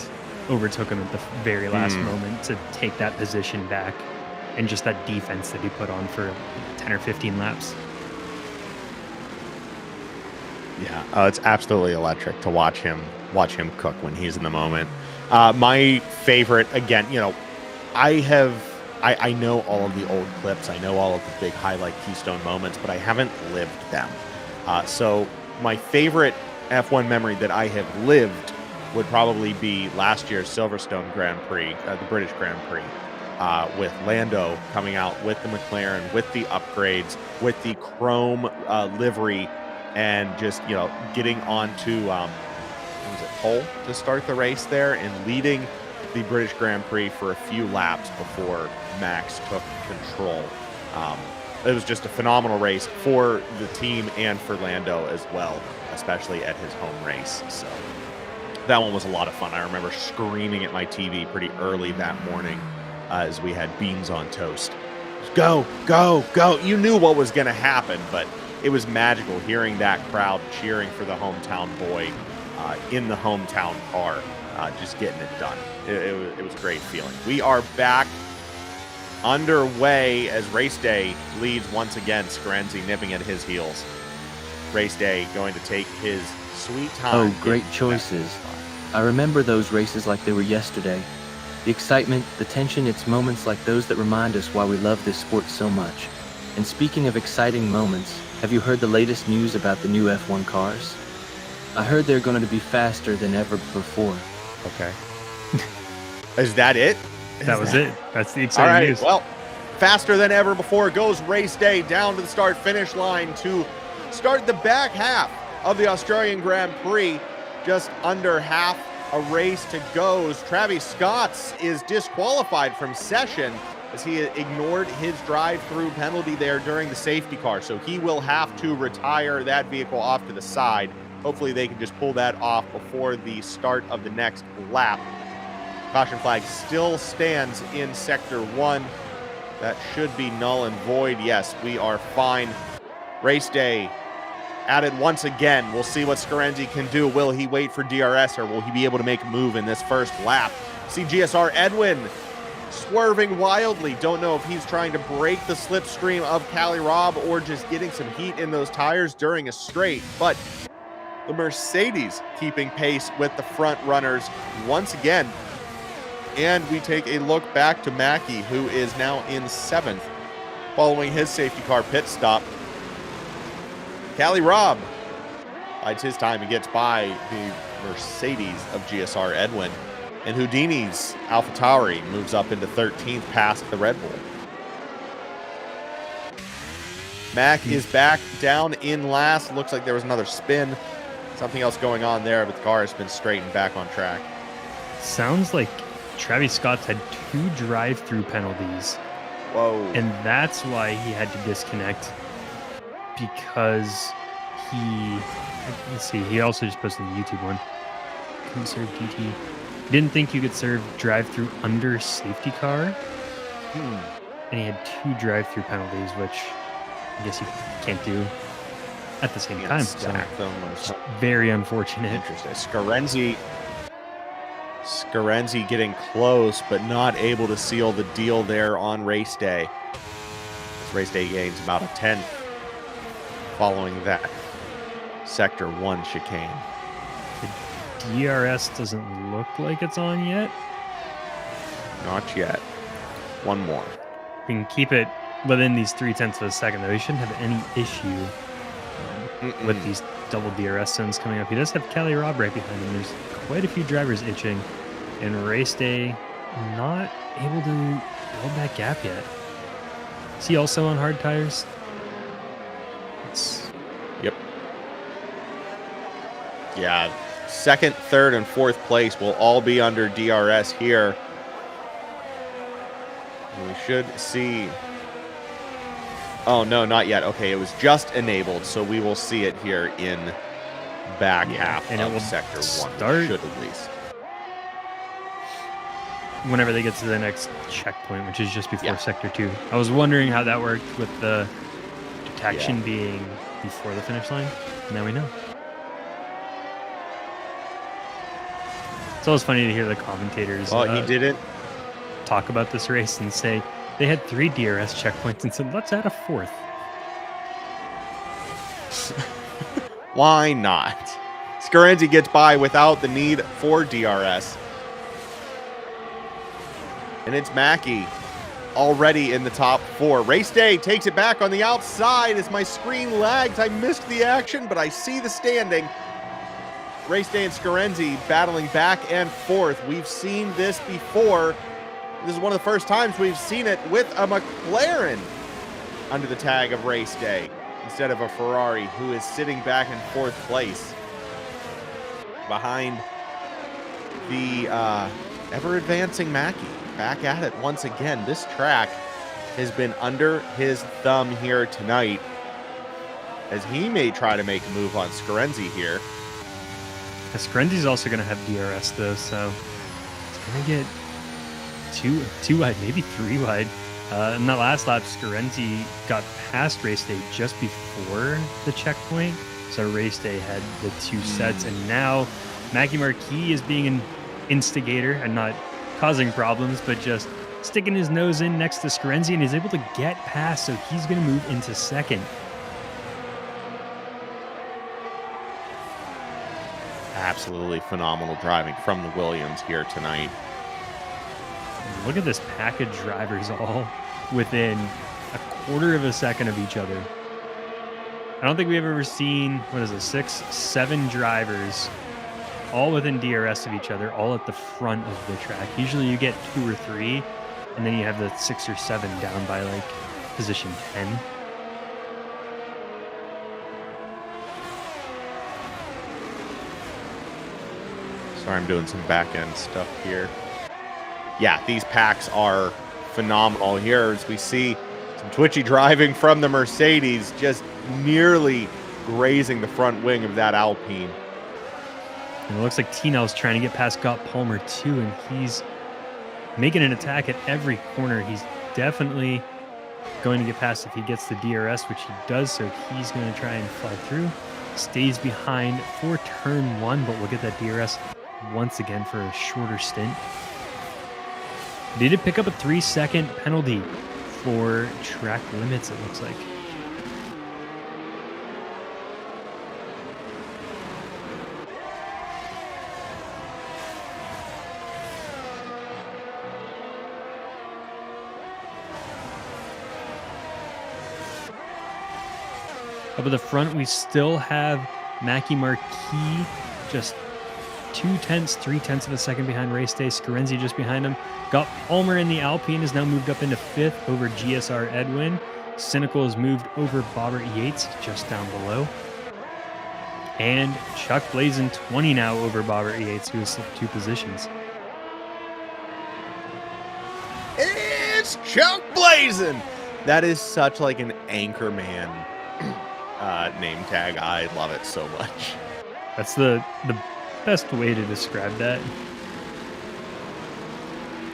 overtook him at the very last moment to take that position back, and just that defense that he put on for 10 or 15 laps. Yeah, it's absolutely electric to watch him cook when he's in the moment. My favorite, again, I know all of the old clips. I know all of the big highlight keystone moments, but I haven't lived them. So my favorite F1 memory that I have lived would probably be last year's Silverstone Grand Prix, the British Grand Prix, with Lando coming out with the McLaren, with the upgrades, with the chrome livery, and just getting onto pole to start the race there and leading the British Grand Prix for a few laps before Max took control. It was just a phenomenal race for the team and for Lando as well, especially at his home race. So that one was a lot of fun. I remember screaming at my TV pretty early that morning as we had beans on toast. Go, go, go. You knew what was going to happen, but it was magical hearing that crowd cheering for the hometown boy in the hometown car, just getting it done. It was a great feeling. We are back underway as race day leads once again. Scarenzi nipping at his heels. Race day going to take his sweet time. Oh, great choices. I remember those races like they were yesterday. The excitement, the tension, it's moments like those that remind us why we love this sport so much. And speaking of exciting moments, have you heard the latest news about the new F1 cars? I heard they're going to be faster than ever before. Okay. Is that it? That was it. That's the All exciting right. news. Well, faster than ever before goes race day down to the start-finish line to start the back half of the Australian Grand Prix. Just under half a race to go. Travis Scott is disqualified from session as he ignored his drive-through penalty there during the safety car. So he will have to retire that vehicle off to the side. Hopefully they can just pull that off before the start of the next lap. Caution flag still stands in Sector 1. That should be null and void. Yes, we are fine. Race day added once again. We'll see what Scarenzi can do. Will he wait for DRS or will he be able to make a move in this first lap? See GSR Edwin swerving wildly. Don't know if he's trying to break the slipstream of Cali Rob or just getting some heat in those tires during a straight. But the Mercedes keeping pace with the front runners once again. And we take a look back to Mackey, who is now in 7th following his safety car pit stop. Cali Rob bides his time and gets by the Mercedes of GSR Edwin. And Houdini's AlphaTauri moves up into 13th past the Red Bull. Mac is back down in last. Looks like there was another spin. Something else going on there, but the car has been straightened back on track. Sounds like Travis Scott's had 2 drive-through penalties. Whoa. And that's why he had to disconnect, because let's see, he also just posted the YouTube one. Couldn't serve DT. Didn't think you could serve drive-through under safety car. And he had 2 drive-through penalties, which I guess you can't do at the same time. So very unfortunate. Interesting. Scarenzi getting close, but not able to seal the deal there on race day. Race day gains about a 10th following that Sector 1 chicane. The DRS doesn't look like it's on yet. Not yet. One more. We can keep it within these 0.3 of a second, though. He shouldn't have any issue with these double DRS zones coming up. He does have Cali Rob right behind him. There's quite a few drivers itching. And race day, not able to build that gap yet. Is he also on hard tires? Yep. Yeah. 2nd, 3rd, and 4th place will all be under DRS here. We should see... Oh, no, not yet. Okay, it was just enabled, so we will see it here in back half and of it will Sector 1. start Should at least. Whenever they get to the next checkpoint, which is just before Yeah. Sector 2. I was wondering how that worked with the detection being before the finish line. Now we know. It's always funny to hear the commentators He didn't. talk about this race and say they had 3 DRS checkpoints and said, let's add a 4th. Why not? Scarenzi gets by without the need for DRS. And it's Mackey already in the top 4. Race day takes it back on the outside as my screen lags. I missed the action, but I see the standing. Race day and Scarenzi battling back and forth. We've seen this before. This is one of the first times we've seen it with a McLaren under the tag of race day instead of a Ferrari, who is sitting back in 4th place behind the ever-advancing Mackey. Back at it once again. This track has been under his thumb here tonight, as he may try to make a move on Scarenzi here. Scarenzi's also going to have DRS, though, so it's going to get two wide, maybe 3 wide. In that last lap, Scarenzi got past race day just before the checkpoint, so race day had the 2 sets, and now Mackie Marquis is being an instigator and not causing problems, but just sticking his nose in next to Scarenzi, and is able to get past, so he's going to move into 2nd. Absolutely phenomenal driving from the Williams here tonight. Look at this pack of drivers all within a 1/4 of a second of each other. I don't think we've ever seen, 6, 7 drivers all within DRS of each other, all at the front of the track. Usually you get 2 or 3, and then you have the 6 or 7 down by like position 10. Sorry, I'm doing some back end stuff here. Yeah, these packs are phenomenal here as we see some twitchy driving from the Mercedes, just nearly grazing the front wing of that Alpine. And it looks like Tino's trying to get past Gott Palmer too, and he's making an attack at every corner. He's definitely going to get past if he gets the DRS, which he does, so he's going to try and fly through. Stays behind for turn 1, but we'll get that DRS once again for a shorter stint. They did pick up a 3-second penalty for track limits, it looks like. Up at the front, we still have Mackie Marquis just 3/10 of a second behind race day. Scarenzi just behind him. Got Palmer in the Alpine, has now moved up into 5th over GSR Edwin. Cynical has moved over Bobbert Yates, just down below. And Chuck Blazin 20 now over Bobbert Yates, who has slipped 2 positions. It's Chuck Blazin. That is such like an Anchorman name tag. I love it so much. That's the best way to describe that.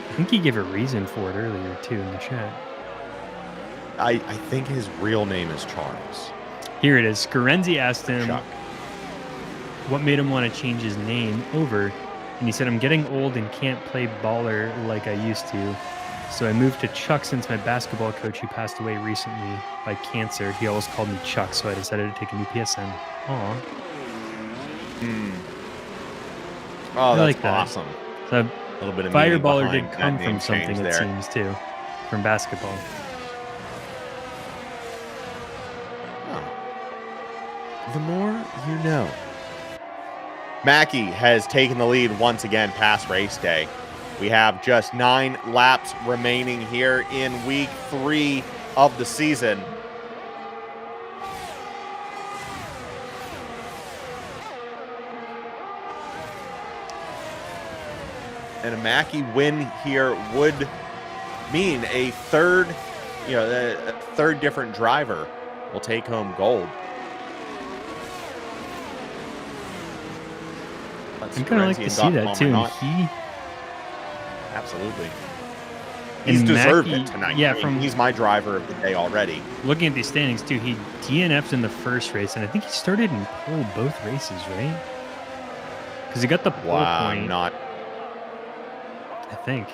I think he gave a reason for it earlier too in the chat. I think his real name is Charles. Here it is. Scarenzi asked him Chuck. what made him want to change his name over, and he said, "I'm getting old and can't play baller like I used to. So I moved to Chuck since my basketball coach, who passed away recently by cancer, he always called me Chuck, so I decided to take a new PSN." Aw. Oh, that's like that. awesome. So A little bit of meaning Fireballer behind did that come name from something, change it there. seems, too. From basketball. Oh. The more you know. Mackie has taken the lead once again past race day. We have just 9 laps remaining here in week 3 of the season. And a Mackie win here would mean a third different driver will take home gold. I'm kind of like to see that, too. And Absolutely. He's And deserved Mackie- it tonight. yeah, I mean, from- he's my driver of the day already. Looking at these standings, too, he DNF'd in the first race, and I think he started in pole both races, right? Because he got the pole point, I think.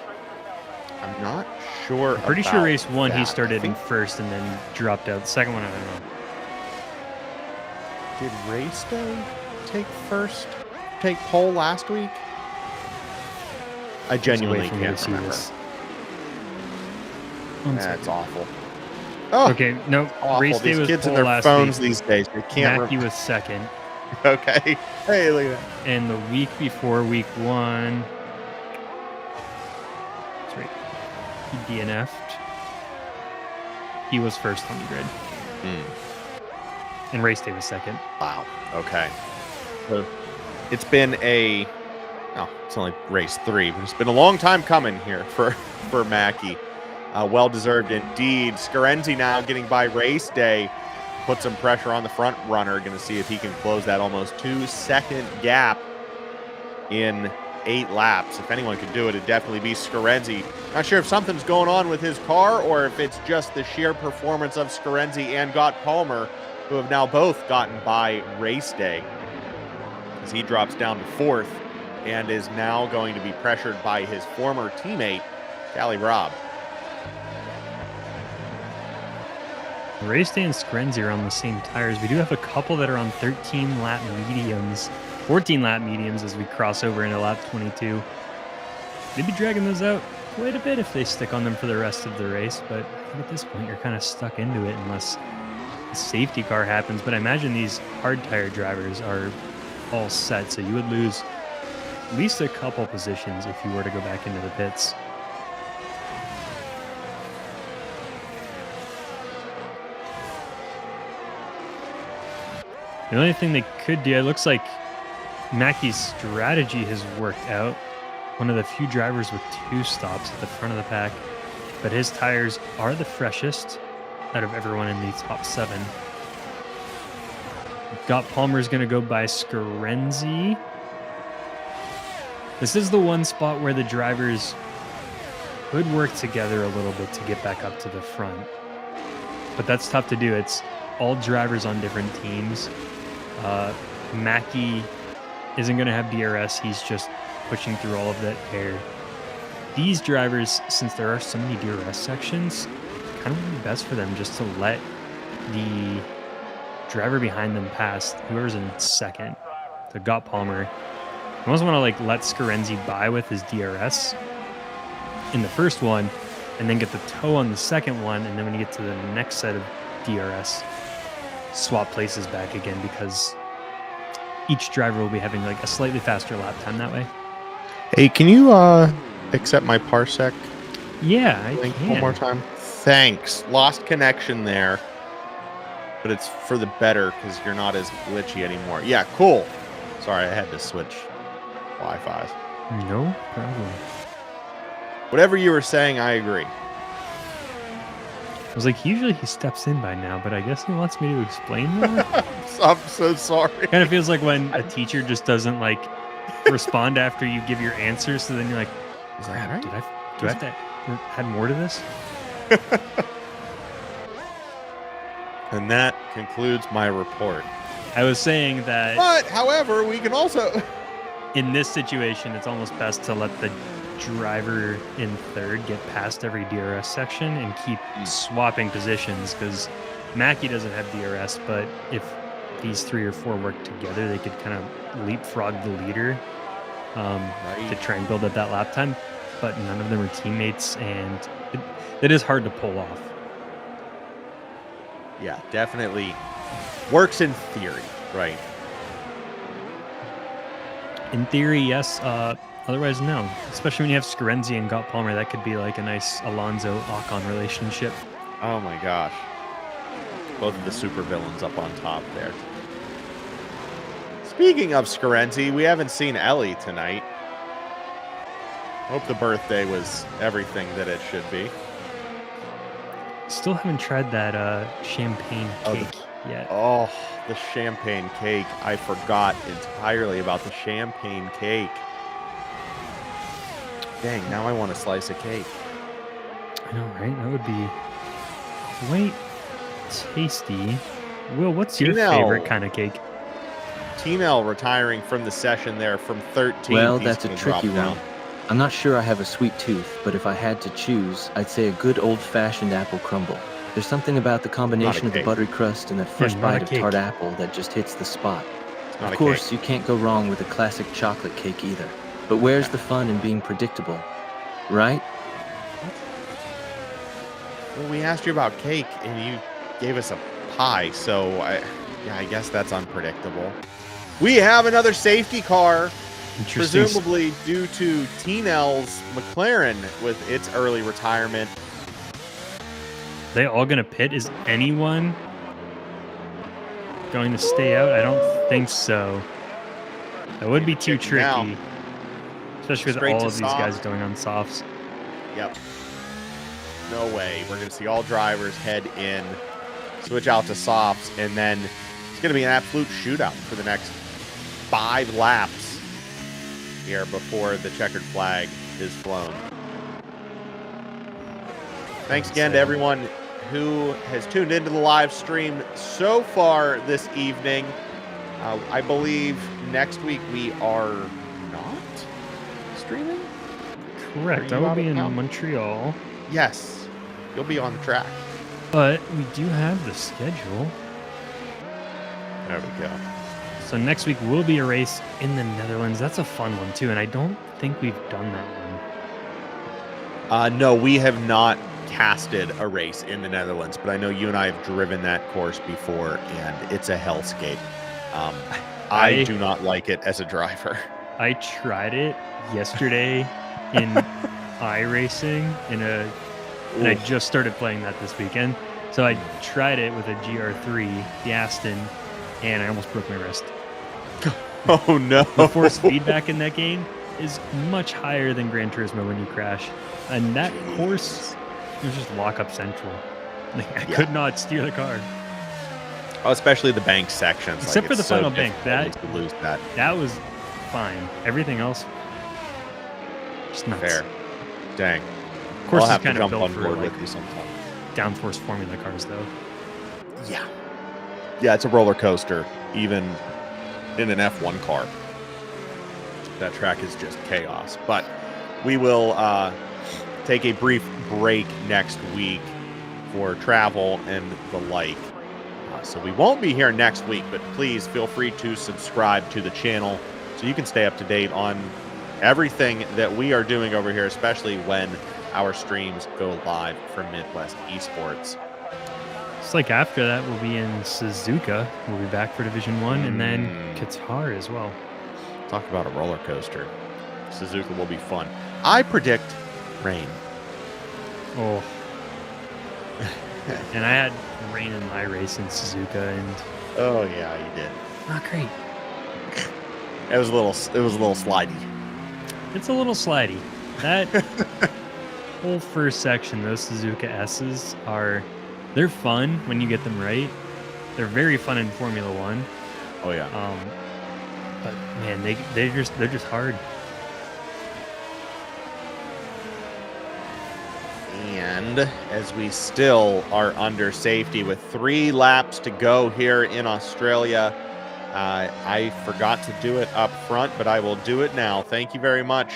I'm not sure. I'm pretty sure about race 1 he that. started I think, in first and then dropped out. The second one, I don't know. Did race day take pole last week? I It's genuinely way for me can't to see remember. this. One That's second. awful. Oh, Okay, no, awful. race day These was kids and pole their last phones week. these days. They can't Mackie remember. was second. Okay. Hey, look at that. And the week before week 1, that's right, he DNF'd. He was first on the grid. And race day was second. Wow. Okay. So it's been it's only race 3, but it's been a long time coming here for Mackie. Well deserved indeed. Scarenzi now getting by race day, put some pressure on the front runner. Going to see if he can close that almost 2-second gap in 8 laps. If anyone could do it, it'd definitely be Scarenzi. Not sure if something's going on with his car or if it's just the sheer performance of Scarenzi and Palmer, who have now both gotten by race day, as he drops down to 4th and is now going to be pressured by his former teammate, Callie Robb. Race day and Scarenzi are on the same tires. We do have a couple that are on 13-lap mediums, 14-lap mediums as we cross over into lap 22. They'd be dragging those out quite a bit if they stick on them for the rest of the race, but I think at this point you're kind of stuck into it unless a safety car happens. But I imagine these hard tire drivers are all set, so you would lose at least a couple positions if you were to go back into the pits. The only thing they could do, it looks like Mackie's strategy has worked out. One of the few drivers with 2 stops at the front of the pack, but his tires are the freshest out of everyone in the top 7. Palmer's going to go by Scarenzi. This is the one spot where the drivers could work together a little bit to get back up to the front. But that's tough to do. It's all drivers on different teams. Mackie isn't going to have DRS. He's just pushing through all of that air. these drivers, since there are so many DRS sections, kind of would be best for them just to let the driver behind them pass whoever's in second. So got Palmer. I almost want to like let Scarenzi by with his DRS in the first one, and then get the toe on the second one, and then when you get to the next set of DRS, swap places back again, because each driver will be having like a slightly faster lap time that way. Hey, can you accept my parsec Yeah, I link can. one more time? Thanks. Lost connection there, but it's for the better because you're not as glitchy anymore. Yeah, cool. Sorry, I had to switch Wi-Fi's. No problem. Whatever you were saying, I agree. I was like, usually he steps in by now, but I guess he wants me to explain more. I'm so sorry. Kind of feels like when a teacher just doesn't like respond after you give your answer, so then you're like, Is that crap, right? do I have to add more to this? And that concludes my report. I was saying that But, however, we can also... in this situation, it's almost best to let the driver in third get past every DRS section and keep swapping positions, because Mackie doesn't have DRS, but if these 3 or 4 work together, they could kind of leapfrog the leader to try and build up that lap time, but none of them are teammates, and it is hard to pull off. Yeah, definitely works in theory, right? In theory, yes. Otherwise, no. Especially when you have Scarenzi and Got Palmer, that could be like a nice Alonso lock-on relationship. Oh my gosh. Both of the supervillains up on top there. Speaking of Scarenzi, we haven't seen Ellie tonight. Hope the birthday was everything that it should be. Still haven't tried that champagne cake yet. Oh, the champagne cake. I forgot entirely about the champagne cake. Dang, now I want a slice of cake. I know, right? That would be quite tasty. Will, what's your favorite kind of cake? T-Nell retiring from the session there from 13. Well, He's that's a gonna tricky drop down. one. I'm not sure I have a sweet tooth, but if I had to choose, I'd say a good old-fashioned apple crumble. There's something about the combination of the cake. buttery crust and that first not bite a of cake. tart apple that just hits the spot. Not Of a course, cake. you can't go wrong with a classic chocolate cake either. But where's the fun in being predictable, right? Well, we asked you about cake, and you gave us a pie, so I guess that's unpredictable. We have another safety car, Interesting. presumably due to T-Nell's McLaren with its early retirement. They all gonna pit? Is anyone going to stay out? I don't think so. That would be too tricky, Now, especially with straight all to of these soft. guys going on softs. Yep. No way. We're going to see all drivers head in, switch out to softs, and then it's going to be an absolute shootout for the next 5 laps here before the checkered flag is flown. Thanks again to everyone who has tuned into the live stream so far this evening. I believe next week we are not streaming? Correct. Are I you will out be of in town? Montreal, Yes. You'll be on the track. but we do have the schedule. There we go. So next week will be a race in the Netherlands. That's a fun one too, and I don't think we've done that one. No, we have not casted a race in the Netherlands, but I know you and I have driven that course before, and it's a hellscape. I do not like it as a driver. I tried it yesterday in iRacing and I just started playing that this weekend. So I tried it with a GR3, the Aston, and I almost broke my wrist. Oh no. The force feedback in that game is much higher than Gran Turismo when you crash. And that course was just lockup central. Like, I could not steer the car. Oh, especially the bank sections. Except for it's the so final bank. difficult to lose that. That was fine. Everything else, just nuts. Fair. Dang. Of course, I'll have it's to kind of jump built on for board like with you sometime. downforce formula cars, though. Yeah. Yeah, it's a roller coaster, even in an F1 car. That track is just chaos. But we will take a brief break next week for travel and the like. So we won't be here next week, but please feel free to subscribe to the channel so you can stay up to date on everything that we are doing over here, especially when our streams go live for Midwest Esports. It's like after that, we'll be in Suzuka. We'll be back for Division 1 and then Qatar as well. Talk about a roller coaster. Suzuka will be fun. I predict rain. Oh. And I had rain in my race in Suzuka, and oh yeah, you did. not great. It was a little slidey. It's a little slidey. That whole first section, those Suzuka S's they're fun when you get them right. They're very fun in Formula One. Oh yeah. But man, they're just hard. And as we still are under safety with 3 laps to go here in Australia, I forgot to do it up front, but I will do it now. Thank you very much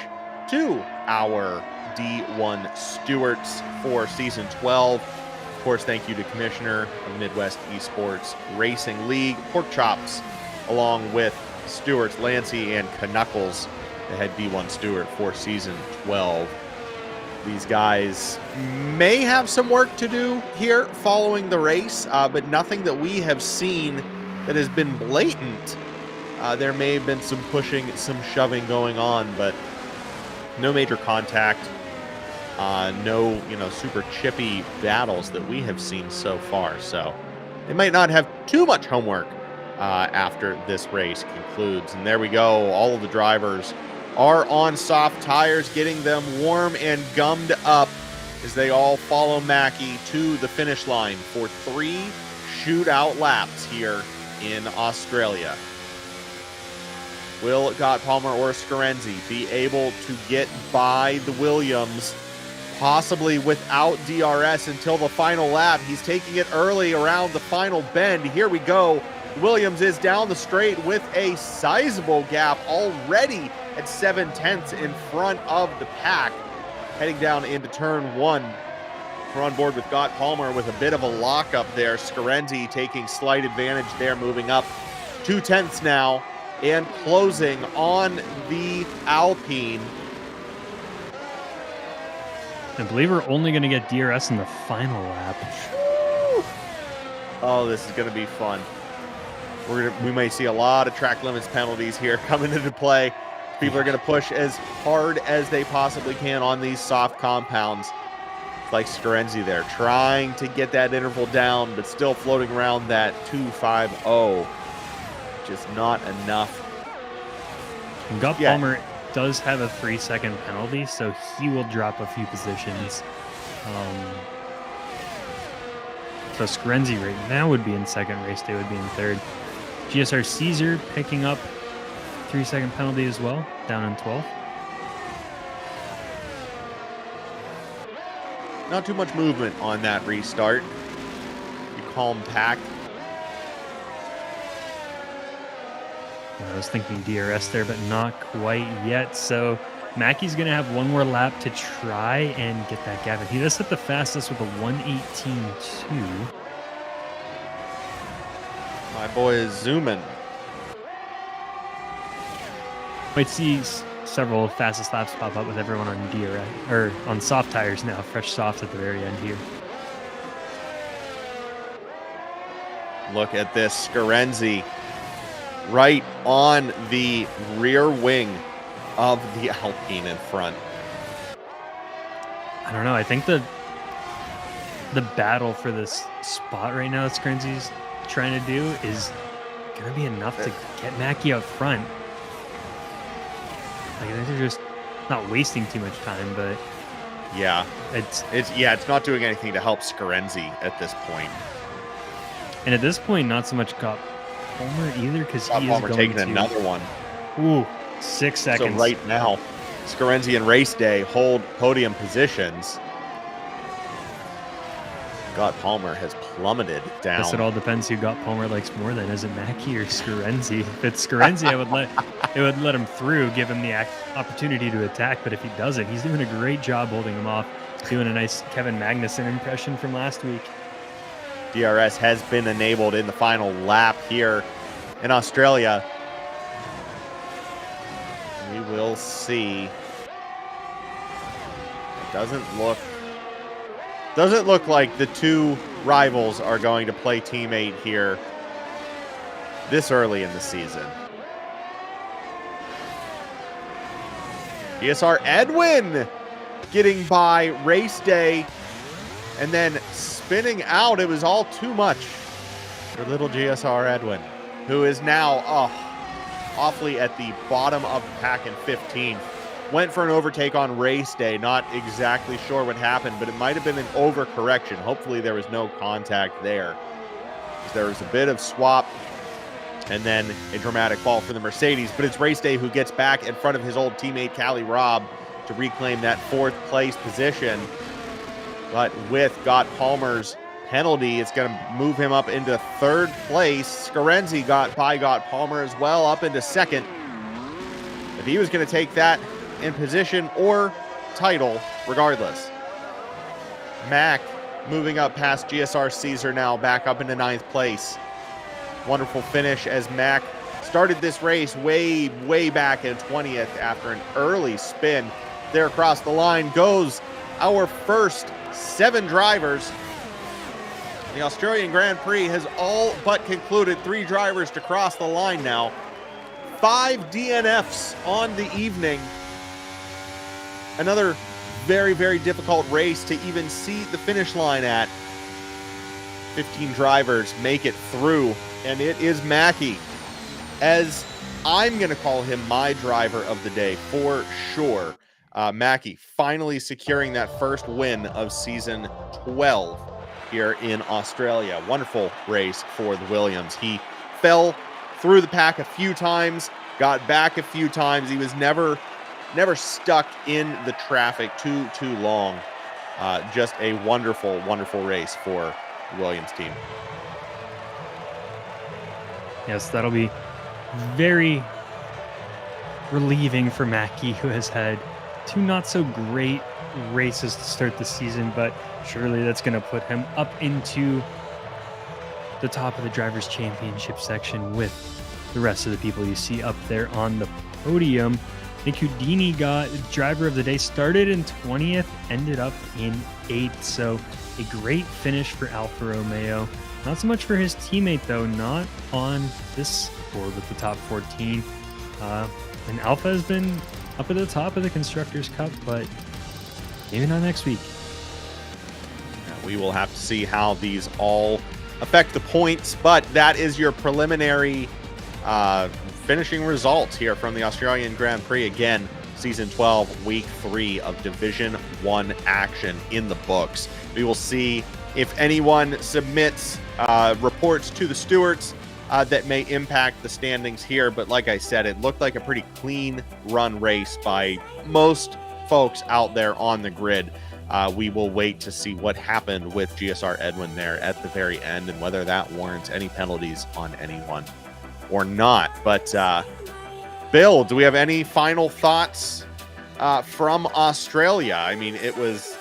to our D1 stewards for Season 12. Of course, thank you to Commissioner of Midwest Esports Racing League, Pork Chops, along with stewards Lancey and Knuckles, the head D1 steward for Season 12. These guys may have some work to do here following the race, but nothing that we have seen that has been blatant. There may have been some pushing, some shoving going on, but no major contact. No, super chippy battles that we have seen so far. So they might not have too much homework after this race concludes. And there we go. All of the drivers are on soft tires, getting them warm and gummed up as they all follow Mackie to the finish line for 3 shootout laps here in Australia. Will Gott Palmer or Scarenzi be able to get by the Williams, possibly without DRS until the final lap? He's taking it early around the final bend. Here we go. Williams is down the straight with a sizable gap already at 7/10 in front of the pack. Heading down into turn 1. We're on board with Gott Palmer with a bit of a lockup there. Scarenzi taking slight advantage there, moving up 2/10 now and closing on the Alpine. I believe we're only going to get DRS in the final lap. Oh, this is going to be fun. We may see a lot of track limits penalties here coming into play. People are going to push as hard as they possibly can on these soft compounds. It's like Scarenzi there, trying to get that interval down, but still floating around that 2.50. Just not enough. And Gott Palmer does have a 3-second penalty, so he will drop a few positions. So Scarenzi right now would be in second, race day would be in third. GSR Caesar picking up 3-second penalty as well, down in 12th. Not too much movement on that restart. Pretty calm pack. I was thinking DRS there, but not quite yet. So Mackey's going to have one more lap to try and get that gap. And he does hit the fastest with a 1:18.2. My boy is zooming. Might see several fastest laps pop up with everyone on DRS or on soft tires now, fresh soft at the very end here. Look at this, Scarenzi right on the rear wing of the Alpine in front. I don't know. I think the battle for this spot right now that Scarenzi's trying to do is going to be enough to get Mackey out front. Like, they're just not wasting too much time, but yeah, it's not doing anything to help Scarenzi at this point. And at this point, not so much Gott Palmer either, because he is Palmer going taking another one. Ooh, 6 seconds. So right now, Scarenzi and Race Day hold podium positions. Scott Palmer has plummeted down. Guess it all depends who Got Palmer likes more then. Is it Mackey or Scarenzi? If it's Scarenzi, I would let him through, give him the opportunity to attack. But if he doesn't, he's doing a great job holding him off. Doing a nice Kevin Magnussen impression from last week. DRS has been enabled in the final lap here in Australia. We will see. It doesn't look like the two rivals are going to play teammate here this early in the season. GSR Edwin getting by race day and then spinning out. It was all too much for little GSR Edwin, who is now awfully at the bottom of the pack in 15th. Went for an overtake on race day. Not exactly sure what happened, but it might have been an overcorrection. Hopefully there was no contact there. There was a bit of swap and then a dramatic fall for the Mercedes, but it's race day who gets back in front of his old teammate Callie Robb to reclaim that 4th place position. But with Got Palmer's penalty, it's going to move him up into 3rd place. Scarenzi got Palmer as well, up into 2nd. If he was going to take that in position or title, regardless. Mac moving up past GSR Caesar now, back up into 9th place. Wonderful finish as Mac started this race way back in 20th after an early spin. There across the line goes our first 7 drivers. The Australian Grand Prix has all but concluded. 3 drivers to cross the line now. 5 DNFs on the evening. Another very difficult race to even see the finish line at. 15 drivers make it through, and it is Mackey, as I'm going to call him my driver of the day for sure. Mackey finally securing that first win of season 12 here in Australia. Wonderful race for the Williams. He fell through the pack a few times, got back a few times. He was never stuck in the traffic too long. Just a wonderful race for the Williams team. Yes, that'll be very relieving for Mackey, who has had 2 not so great races to start the season, but surely that's going to put him up into the top of the Drivers' Championship section with the rest of the people you see up there on the podium. Nick Houdini got driver of the day, started in 20th, ended up in 8th. So a great finish for Alfa Romeo. Not so much for his teammate, though, not on this board with the top 14. And Alfa has been up at the top of the Constructors' Cup, but maybe not next week. Yeah, we will have to see how these all affect the points, but that is your preliminary finishing results here from the Australian Grand Prix. Again, season 12, week 3 of Division 1 action in the books. We will see if anyone submits reports to the stewards that may impact the standings here. But like I said, it looked like a pretty clean run race by most folks out there on the grid. We will wait to see what happened with GSR Edwin there at the very end and whether that warrants any penalties on anyone or not. But Bill, do we have any final thoughts from Australia? I mean, it was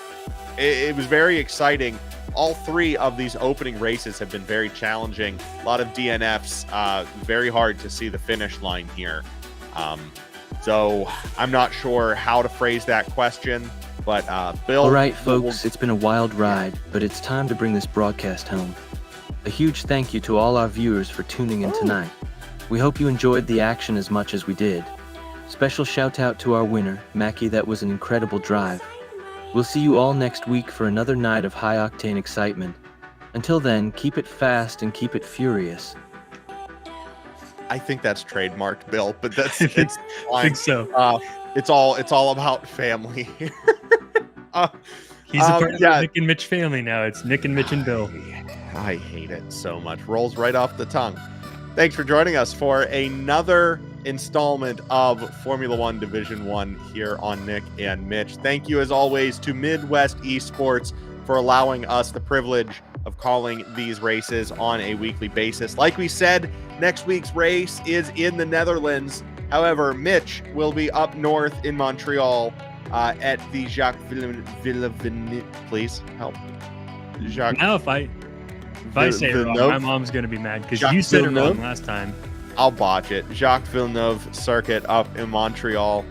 very exciting. All 3 of these opening races have been very challenging. A lot of DNFs, very hard to see the finish line here. So I'm not sure how to phrase that question, but Bill. All right, folks, it's been a wild ride, but it's time to bring this broadcast home. A huge thank you to all our viewers for tuning in tonight. We hope you enjoyed the action as much as we did. Special shout out to our winner, Mackey. That was an incredible drive. We'll see you all next week for another night of high-octane excitement. Until then, keep it fast and keep it furious. I think that's trademarked, Bill, but it's I fine. think so. It's all about family here. He's a part of the Nick and Mitch family now. It's Nick and Mitch and Bill. I hate it so much. Rolls right off the tongue. Thanks for joining us for another installment of Formula One Division 1 here on Nick and Mitch. Thank you, as always, to MidWest eSports for allowing us the privilege of calling these races on a weekly basis. Like we said, next week's race is in the Netherlands. However, Mitch will be up north in Montreal at the Jacques Villeneuve. Please help. Jacques. Now, if I say it wrong, my mom's going to be mad because you said it wrong last time. I'll botch it. Jacques Villeneuve circuit up in Montreal.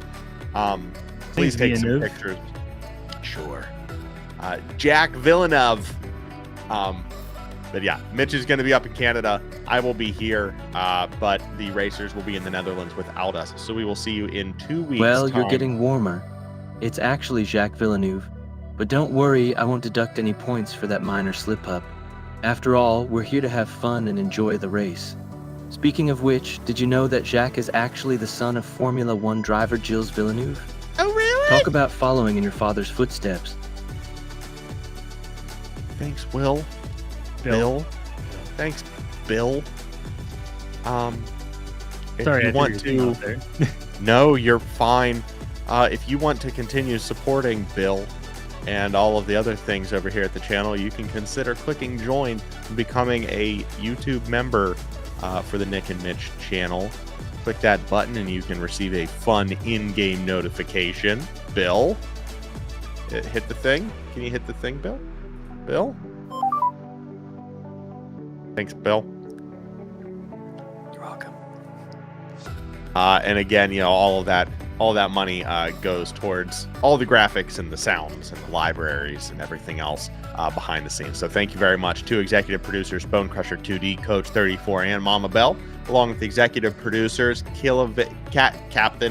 Please take some pictures. Sure. Jack Villeneuve. But yeah, Mitch is going to be up in Canada. I will be here, but the racers will be in the Netherlands without us. So we will see you in 2 weeks. Well, you're getting warmer. It's actually Jacques Villeneuve. But don't worry, I won't deduct any points for that minor slip-up. After all, we're here to have fun and enjoy the race. Speaking of which, did you know that Jacques is actually the son of Formula 1 driver Gilles Villeneuve? Oh, really? Talk about following in your father's footsteps. Thanks, Will. Bill. Thanks, Bill. If Sorry, you I want threw your to, thing out there. no, you're fine. If you want to continue supporting Bill and all of the other things over here at the channel, you can consider clicking join and becoming a YouTube member for the Nick and Mitch channel. Click that button and you can receive a fun in-game notification. Bill, hit the thing. Can you hit the thing, Bill? Bill? Thanks, Bill. You're welcome. And again, you know, all of that money goes towards all the graphics and the sounds and the libraries and everything else behind the scenes. So thank you very much to executive producers Bone Crusher 2D, Coach 34, and Mama Bell, along with the executive producers Captain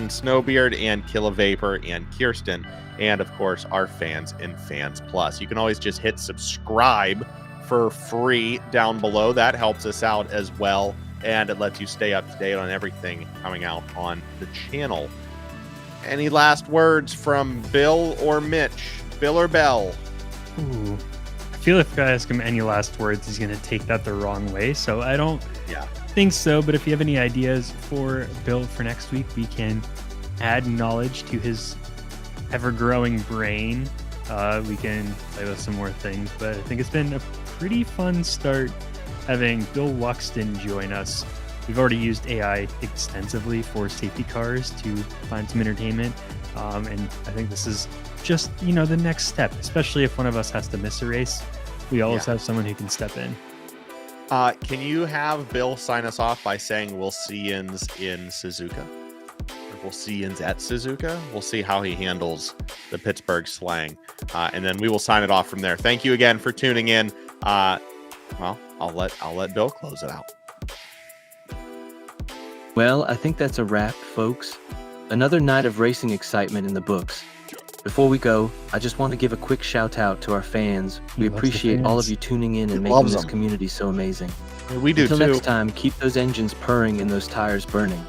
Snowbeard and Kill a Vapor and Kirsten, and of course our fans and Fans Plus. You can always just hit subscribe for free down below. That helps us out as well, and it lets you stay up to date on everything coming out on the channel. Any last words from Bill or Mitch? Bill or Bell? Ooh. I feel if I ask him any last words, he's going to take that the wrong way. So I don't think so. But if you have any ideas for Bill for next week, we can add knowledge to his ever-growing brain. We can play with some more things. But I think it's been a pretty fun start having Bill Wuxton join us. We've already used AI extensively for safety cars to find some entertainment. And I think this is just, you know, the next step, especially if one of us has to miss a race. We always have someone who can step in. Can you have Bill sign us off by saying we'll see yins in Suzuka? Or we'll see yins at Suzuka? We'll see how he handles the Pittsburgh slang. And then we will sign it off from there. Thank you again for tuning in. Well, I'll let Bill close it out. Well, I think that's a wrap, folks. Another night of racing excitement in the books. Before we go, I just want to give a quick shout out to our fans. We appreciate all of you tuning in and making this community so amazing. We do Until too. next time, keep those engines purring and those tires burning.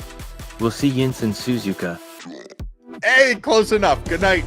We'll see Jens in Suzuka. Hey, close enough. Good night.